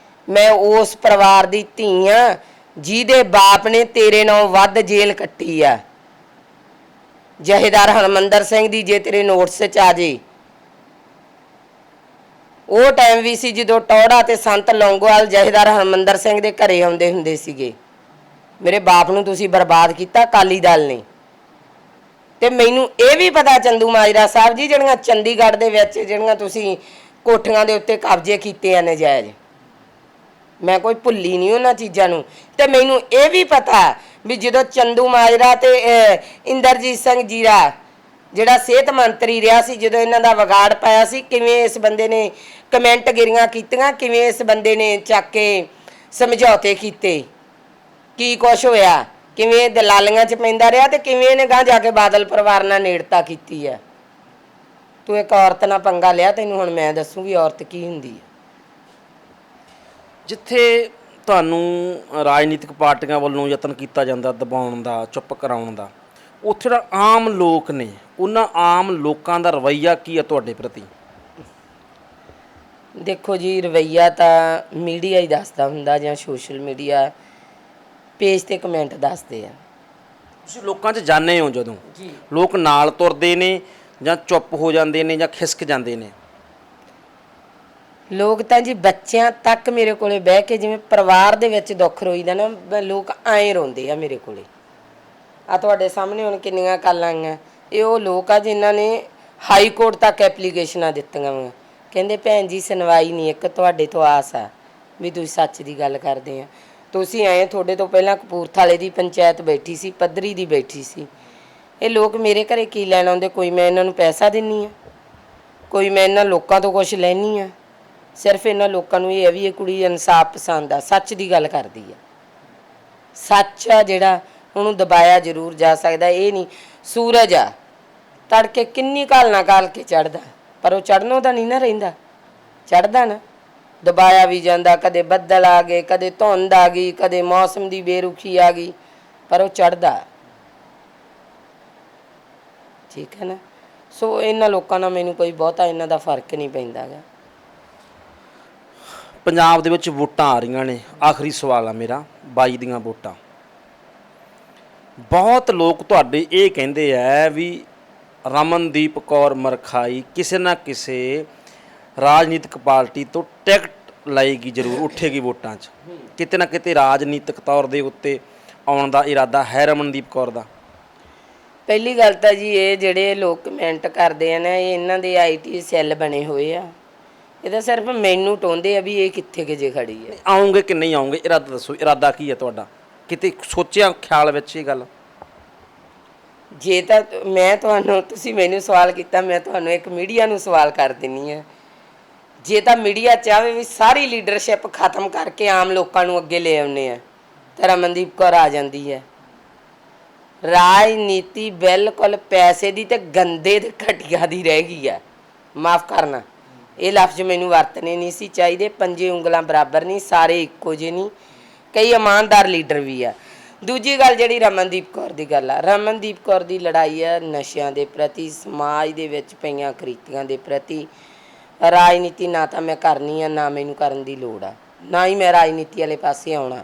ਮੈਂ ਉਸ ਪਰਿਵਾਰ ਦੀ ਧੀ ਆ ਜਿਹਦੇ ਬਾਪ ਨੇ ਤੇਰੇ ਨਾਲੋਂ ਵੱਧ ਜੇਲ੍ਹ ਕੱਟੀ ਆ। ਜਹੇਦਾਰ ਹਰਮੰਦਰ ਸਿੰਘ ਦੀ ਜੇ ਤੇਰੇ ਨੋਟਿਸ 'ਚ ਆ ਜੇ। ਉਹ ਟਾਈਮ ਵੀ ਸੀ ਜਦੋਂ ਟੌੜਾ ਤੇ ਸੰਤ ਲੌਂਗੋਵਾਲ ਜਹੇਦਾਰ ਹਰਮੰਦਰ ਸਿੰਘ ਦੇ ਘਰੇ ਆਉਂਦੇ ਹੁੰਦੇ ਸੀਗੇ। ਮੇਰੇ ਬਾਪ ਨੂੰ ਤੁਸੀਂ ਬਰਬਾਦ ਕੀਤਾ ਅਕਾਲੀ ਦਲ ਨੇ। ਤੇ ਮੈਨੂੰ ਇਹ ਵੀ ਪਤਾ ਚੰਦੂ ਮਾਜਰਾ ਸਾਹਿਬ ਜੀ, ਜਿਹੜੀਆਂ ਚੰਡੀਗੜ੍ਹ ਦੇ ਵਿੱਚ ਜਿਹੜੀਆਂ ਤੁਸੀਂ ਕੋਠੀਆਂ ਦੇ ਉੱਤੇ ਕਬਜ਼ੇ ਕੀਤੇ ਆ ਨਜਾਇਜ਼, ਮੈਂ ਕੋਈ ਭੁੱਲੀ ਨਹੀਂ ਉਹਨਾਂ ਚੀਜ਼ਾਂ ਨੂੰ। ਤੇ ਮੈਨੂੰ ਇਹ ਵੀ ਪਤਾ ਵੀ ਜਦੋਂ ਚੰਦੂ ਮਾਜਰਾ ਤੇ ਇੰਦਰਜੀਤ ਸਿੰਘ ਜੀਰਾ ਜਿਹੜਾ ਸਿਹਤ ਮੰਤਰੀ ਰਿਹਾ ਸੀ ਜਦੋਂ ਇਹਨਾਂ ਦਾ ਵਿਗਾੜ ਪਾਇਆ ਸੀ, ਕਿਵੇਂ ਇਸ ਬੰਦੇ ਨੇ ਕਮੈਂਟ ਗਿਰੀਆਂ ਕੀਤੀਆਂ, ਕਿਵੇਂ ਇਸ ਬੰਦੇ ਨੇ ਚੱਕ ਕੇ ਸਮਝੌਤੇ ਕੀਤੇ, ਕੀ ਕੁਛ ਹੋਇਆ, ਕਿਵੇਂ ਦਲਾਲੀਆਂ 'ਚ ਪੈਂਦਾ ਰਿਹਾ ਤੇ ਕਿਵੇਂ ਇਹਨੇ ਗਾਂ ਜਾ ਕੇ ਬਾਦਲ ਪਰਿਵਾਰ ਨਾਲ ਨੇੜਤਾ ਕੀਤੀ ਹੈ। ਤੂੰ ਇੱਕ ਔਰਤ ਨਾਲ ਪੰਗਾ ਲਿਆ, ਤੈਨੂੰ ਹੁਣ ਮੈਂ ਦੱਸੂਗੀ ਔਰਤ ਕੀ ਹੁੰਦੀ ਹੈ। ਜਿੱਥੇ ਤੁਹਾਨੂੰ ਰਾਜਨੀਤਿਕ ਪਾਰਟੀਆਂ ਵੱਲੋਂ ਯਤਨ ਕੀਤਾ ਜਾਂਦਾ ਦਬਾਉਣ ਦਾ, ਚੁੱਪ ਕਰਾਉਣ ਦਾ, ਉੱਥੇ ਜਿਹੜਾ ਆਮ ਲੋਕ ਨੇ ਉਹਨਾਂ ਆਮ ਲੋਕਾਂ ਦਾ ਰਵੱਈਆ ਕੀ ਹੈ ਤੁਹਾਡੇ ਪ੍ਰਤੀ? ਦੇਖੋ ਜੀ, ਰਵੱਈਆ ਤਾਂ ਮੀਡੀਆ ਹੀ ਦੱਸਦਾ ਹੁੰਦਾ ਜਾਂ ਸੋਸ਼ਲ ਮੀਡੀਆ ਪੇਜ ਤੇ ਕਮੈਂਟ ਦੱਸਦੇ ਆ। ਤੁਸੀਂ ਲੋਕਾਂ 'ਚ ਜਾਂਦੇ ਹੋ ਜਦੋਂ ਜੀ, ਲੋਕ ਨਾਲ ਤੁਰਦੇ ਨੇ ਜਾਂ ਚੁੱਪ ਹੋ ਜਾਂਦੇ ਨੇ ਜਾਂ ਖਿਸਕ ਜਾਂਦੇ ਨੇ? ਲੋਕ ਤਾਂ ਜੀ ਬੱਚਿਆਂ ਤੱਕ ਮੇਰੇ ਕੋਲੇ ਬਹਿ ਕੇ, ਜਿਵੇਂ ਪਰਿਵਾਰ ਦੇ ਵਿੱਚ ਦੁੱਖ ਰੋਈਦਾ ਨਾ, ਲੋਕ ਐਂ ਰੋਂਦੇ ਆ ਮੇਰੇ ਕੋਲੇ। ਆ ਤੁਹਾਡੇ ਸਾਹਮਣੇ ਹੁਣ ਕਿੰਨੀਆਂ ਕਾਲਾਂ ਆਈਆਂ, ਇਹ ਉਹ ਲੋਕ ਆ ਜਿਨ੍ਹਾਂ ਨੇ ਹਾਈ ਕੋਰਟ ਤੱਕ ਐਪਲੀਕੇਸ਼ਨਾਂ ਦਿੱਤੀਆਂ ਵਾ। ਕਹਿੰਦੇ ਭੈਣ ਜੀ ਸੁਣਵਾਈ ਨਹੀਂ, ਇੱਕ ਤੁਹਾਡੇ ਤੋਂ ਆਸ ਆ ਵੀ ਤੁਸੀਂ ਸੱਚ ਦੀ ਗੱਲ ਕਰਦੇ ਆ। ਤੁਸੀਂ ਆਏ, ਤੁਹਾਡੇ ਤੋਂ ਪਹਿਲਾਂ ਕਪੂਰਥਲੇ ਦੀ ਪੰਚਾਇਤ ਬੈਠੀ ਸੀ, ਪੱਧਰੀ ਦੀ ਬੈਠੀ ਸੀ। ਇਹ ਲੋਕ ਮੇਰੇ ਘਰੇ ਕੀ ਲੈਣ ਆਉਂਦੇ? ਕੋਈ ਮੈਂ ਇਹਨਾਂ ਨੂੰ ਪੈਸਾ ਦਿੰਨੀ ਆ, ਕੋਈ ਮੈਂ ਇਹਨਾਂ ਲੋਕਾਂ ਤੋਂ ਕੁਝ ਲੈਣੀ ਆ। ਸਿਰਫ ਇਹਨਾਂ ਲੋਕਾਂ ਨੂੰ ਇਹ ਹੈ ਵੀ ਇਹ ਕੁੜੀ ਇਨਸਾਫ ਪਸੰਦ ਆ, ਸੱਚ ਦੀ ਗੱਲ ਕਰਦੀ ਆ। ਸੱਚ ਆ ਜਿਹੜਾ, ਉਹਨੂੰ ਦਬਾਇਆ ਜ਼ਰੂਰ ਜਾ ਸਕਦਾ। ਇਹ ਨਹੀਂ, ਸੂਰਜ ਆ ਤੜਕੇ ਕਿੰਨੀ ਕਾਲ ਨਾ ਕਾਲ ਕੇ ਚੜ੍ਹਦਾ, ਪਰ ਉਹ ਚੜ੍ਹਨੋਂ ਤਾਂ ਨਹੀਂ ਨਾ ਰਹਿੰਦਾ, ਚੜ੍ਹਦਾ ਨਾ, ਦਬਾਇਆ ਵੀ ਜਾਂਦਾ। ਕਦੇ ਬੱਦਲ ਆ ਗਏ, ਕਦੇ ਧੁੰਦ ਆ ਗਈ, ਕਦੇ ਮੌਸਮ ਦੀ ਬੇਰੁਖੀ ਆ ਗਈ, ਪਰ ਉਹ ਚੜ੍ਹਦਾ। ਠੀਕ ਹੈ ਨਾ। ਸੋ ਇਹਨਾਂ ਲੋਕਾਂ ਨਾਲ ਮੈਨੂੰ ਕੋਈ ਬਹੁਤਾ ਇਹਨਾਂ ਦਾ ਫਰਕ ਨਹੀਂ ਪੈਂਦਾ ਗਾ। ਪੰਜਾਬ ਦੇ ਵਿੱਚ ਵੋਟਾਂ ਆ ਰਹੀਆਂ ਨੇ, ਆਖਰੀ ਸਵਾਲ ਆ ਮੇਰਾ, 22 ਦੀਆਂ ਵੋਟਾਂ। ਬਹੁਤ ਲੋਕ ਤੁਹਾਡੇ ਇਹ ਕਹਿੰਦੇ ਆ ਵੀ ਰਮਨਦੀਪ ਕੌਰ ਮਰਖਾਈ ਕਿਸੇ ਨਾ ਕਿਸੇ ਰਾਜਨੀਤਿਕ ਪਾਰਟੀ ਤੋਂ ਟਿਕਟ ਲਏਗੀ, ਜ਼ਰੂਰ ਉੱਠੇਗੀ ਵੋਟਾਂ 'ਚ। ਕਿਤੇ ਨਾ ਕਿਤੇ ਰਾਜਨੀਤਿਕ ਤੌਰ ਦੇ ਉੱਤੇ ਆਉਣ ਦਾ ਇਰਾਦਾ ਹੈ ਰਮਨਦੀਪ ਕੌਰ ਦਾ? ਪਹਿਲੀ ਗੱਲ ਤਾਂ ਜੀ, ਇਹ ਜਿਹੜੇ ਲੋਕ ਕਮੈਂਟ ਕਰਦੇ ਆ ਨਾ, ਇਹ ਇਹਨਾਂ ਦੇ ਆਈਟੀ ਸੈੱਲ ਬਣੇ ਹੋਏ ਆ। ਇਹ ਤਾਂ ਸਿਰਫ ਮੈਨੂੰ ਟੋਂਦੇ ਆ ਵੀ ਇਹ ਕਿੱਥੇ ਜੇ ਖੜੀ ਹੈ। ਆਉਂਗੇ ਕਿ ਨਹੀਂ ਆਉਂਗੇ, ਇਰਾਦਾ ਦੱਸੋ, ਇਰਾਦਾ ਕੀ ਹੈ ਤੁਹਾਡਾ? ਕਿਤੇ ਸੋਚਿਆ ਖਿਆਲ ਵਿੱਚ ਇਹ ਗੱਲ? ਜੇ ਤਾਂ ਮੈਂ ਤੁਹਾਨੂੰ, ਤੁਸੀਂ ਮੈਨੂੰ ਸਵਾਲ ਕੀਤਾ, ਮੈਂ ਤੁਹਾਨੂੰ ਇੱਕ ਮੀਡੀਆ ਨੂੰ ਸਵਾਲ ਕਰ ਦਿੰਦੀ ਆ। ਜੇ ਤਾਂ ਮੀਡੀਆ ਚਾਹਵੇ ਵੀ ਸਾਰੀ ਲੀਡਰਸ਼ਿਪ ਖਤਮ ਕਰਕੇ ਆਮ ਲੋਕਾਂ ਨੂੰ ਅੱਗੇ ਲੈ ਆਉਂਦੇ ਆ, ਤਾਂ ਰਮਨਦੀਪ ਕੌਰ ਆ ਜਾਂਦੀ ਹੈ। ਰਾਜਨੀਤੀ ਬਿਲਕੁਲ ਪੈਸੇ ਦੀ ਤੇ ਗੰਦੇ ਤੇ ਘਟੀਆ ਦੀ ਰਹਿ ਗਈ ਆ। ਮਾਫ ਕਰਨਾ, ਇਹ ਲਫ਼ਜ਼ ਮੈਨੂੰ ਵਰਤਣੇ ਨਹੀਂ ਸੀ ਚਾਹੀਦੇ। ਪੰਜੇ ਉਂਗਲਾਂ ਬਰਾਬਰ ਨਹੀਂ, ਸਾਰੇ ਇੱਕੋ ਜਿਹੇ ਨਹੀਂ, ਕਈ ਇਮਾਨਦਾਰ ਲੀਡਰ ਵੀ ਆ। ਦੂਜੀ ਗੱਲ ਜਿਹੜੀ ਰਮਨਦੀਪ ਕੌਰ ਦੀ ਗੱਲ ਆ, ਰਮਨਦੀਪ ਕੌਰ ਦੀ ਲੜਾਈ ਆ ਨਸ਼ਿਆਂ ਦੇ ਪ੍ਰਤੀ, ਸਮਾਜ ਦੇ ਵਿੱਚ ਪਈਆਂ ਕੁਰੀਤੀਆਂ ਦੇ ਪ੍ਰਤੀ। ਰਾਜਨੀਤੀ ਨਾ ਤਾਂ ਮੈਂ ਕਰਨੀ ਆ, ਨਾ ਮੈਨੂੰ ਕਰਨ ਦੀ ਲੋੜ ਆ, ਨਾ ਹੀ ਮੈਂ ਰਾਜਨੀਤੀ ਵਾਲੇ ਪਾਸੇ ਆਉਣਾ।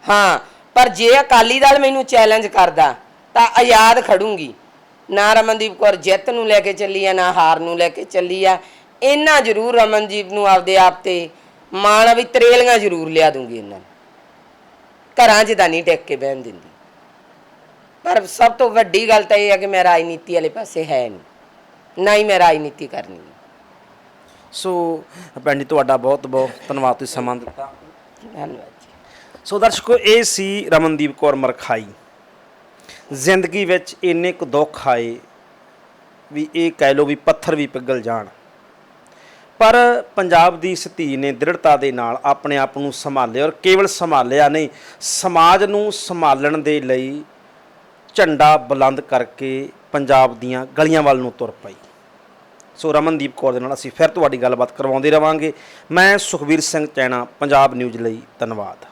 ਹਾਂ, ਪਰ ਜੇ ਅਕਾਲੀ ਦਲ ਮੈਨੂੰ ਚੈਲੰਜ ਕਰਦਾ ਤਾਂ ਆਜ਼ਾਦ ਖੜੂੰਗੀ। ਨਾ ਰਮਨਦੀਪ ਕੌਰ ਜਿੱਤ ਨੂੰ ਲੈ ਕੇ ਚੱਲੀ ਆ, ਨਾ ਹਾਰ ਨੂੰ ਲੈ ਕੇ ਚੱਲੀ ਆ। ਇਹਨਾਂ ਜ਼ਰੂਰ ਰਮਨਦੀਪ ਨੂੰ ਆਪਦੇ ਆਪ ਤੇ ਮਾਣ ਵੀ ਤਰੇਲੀਆਂ ਜ਼ਰੂਰ ਲਿਆ ਦੂੰਗੀ ਇਹਨਾਂ ਨੂੰ, ਘਰਾਂ 'ਚ ਤਾਂ ਨਹੀਂ ਟਿਕ ਕੇ ਬਹਿਣ ਦਿੰਦੀ। ਪਰ ਸਭ ਤੋਂ ਵੱਡੀ ਗੱਲ ਤਾਂ ਇਹ ਹੈ ਕਿ ਮੈਂ ਰਾਜਨੀਤੀ ਵਾਲੇ ਪਾਸੇ ਹੈ ਨਹੀਂ, ਨਾ ਹੀ ਮੈਂ ਰਾਜਨੀਤੀ ਕਰਨੀ। ਸੋ ਭੈਣ ਜੀ, ਤੁਹਾਡਾ ਬਹੁਤ ਬਹੁਤ ਧੰਨਵਾਦ, ਤੁਸੀਂ ਸਮਾਂ ਦਿੱਤਾ। ਧੰਨਵਾਦ ਜੀ। ਸੋ ਦਰਸ਼ਕੋ, ਇਹ ਸੀ ਰਮਨਦੀਪ ਕੌਰ ਮਰਖਾਈ। ਜ਼ਿੰਦਗੀ ਵਿੱਚ ਇੰਨੇ ਕੁ ਦੁੱਖ ਆਏ ਵੀ ਇਹ ਕਹਿ ਲਓ ਵੀ ਪੱਥਰ ਵੀ ਪਿਘਲ ਜਾਣ, ਪਰ ਪੰਜਾਬ ਦੀ ਇਸ ਧੀ ਨੇ ਦ੍ਰਿੜਤਾ ਦੇ ਨਾਲ ਆਪਣੇ ਆਪ ਨੂੰ ਸੰਭਾਲਿਆ, ਔਰ ਕੇਵਲ ਸੰਭਾਲਿਆ ਨਹੀਂ, ਸਮਾਜ ਨੂੰ ਸੰਭਾਲਣ ਦੇ ਲਈ ਝੰਡਾ ਬੁਲੰਦ ਕਰਕੇ ਪੰਜਾਬ ਦੀਆਂ ਗਲੀਆਂ ਵੱਲ ਨੂੰ ਤੁਰ ਪਈ। ਸੋ ਰਮਨਦੀਪ ਕੌਰ ਦੇ ਨਾਲ ਅਸੀਂ ਫਿਰ ਤੁਹਾਡੀ ਗੱਲਬਾਤ ਕਰਵਾਉਂਦੇ ਰਵਾਂਗੇ। ਮੈਂ ਸੁਖਬੀਰ ਸਿੰਘ ਚੈਣਾ, ਪੰਜਾਬ ਨਿਊਜ਼ ਲਈ ਧੰਨਵਾਦ।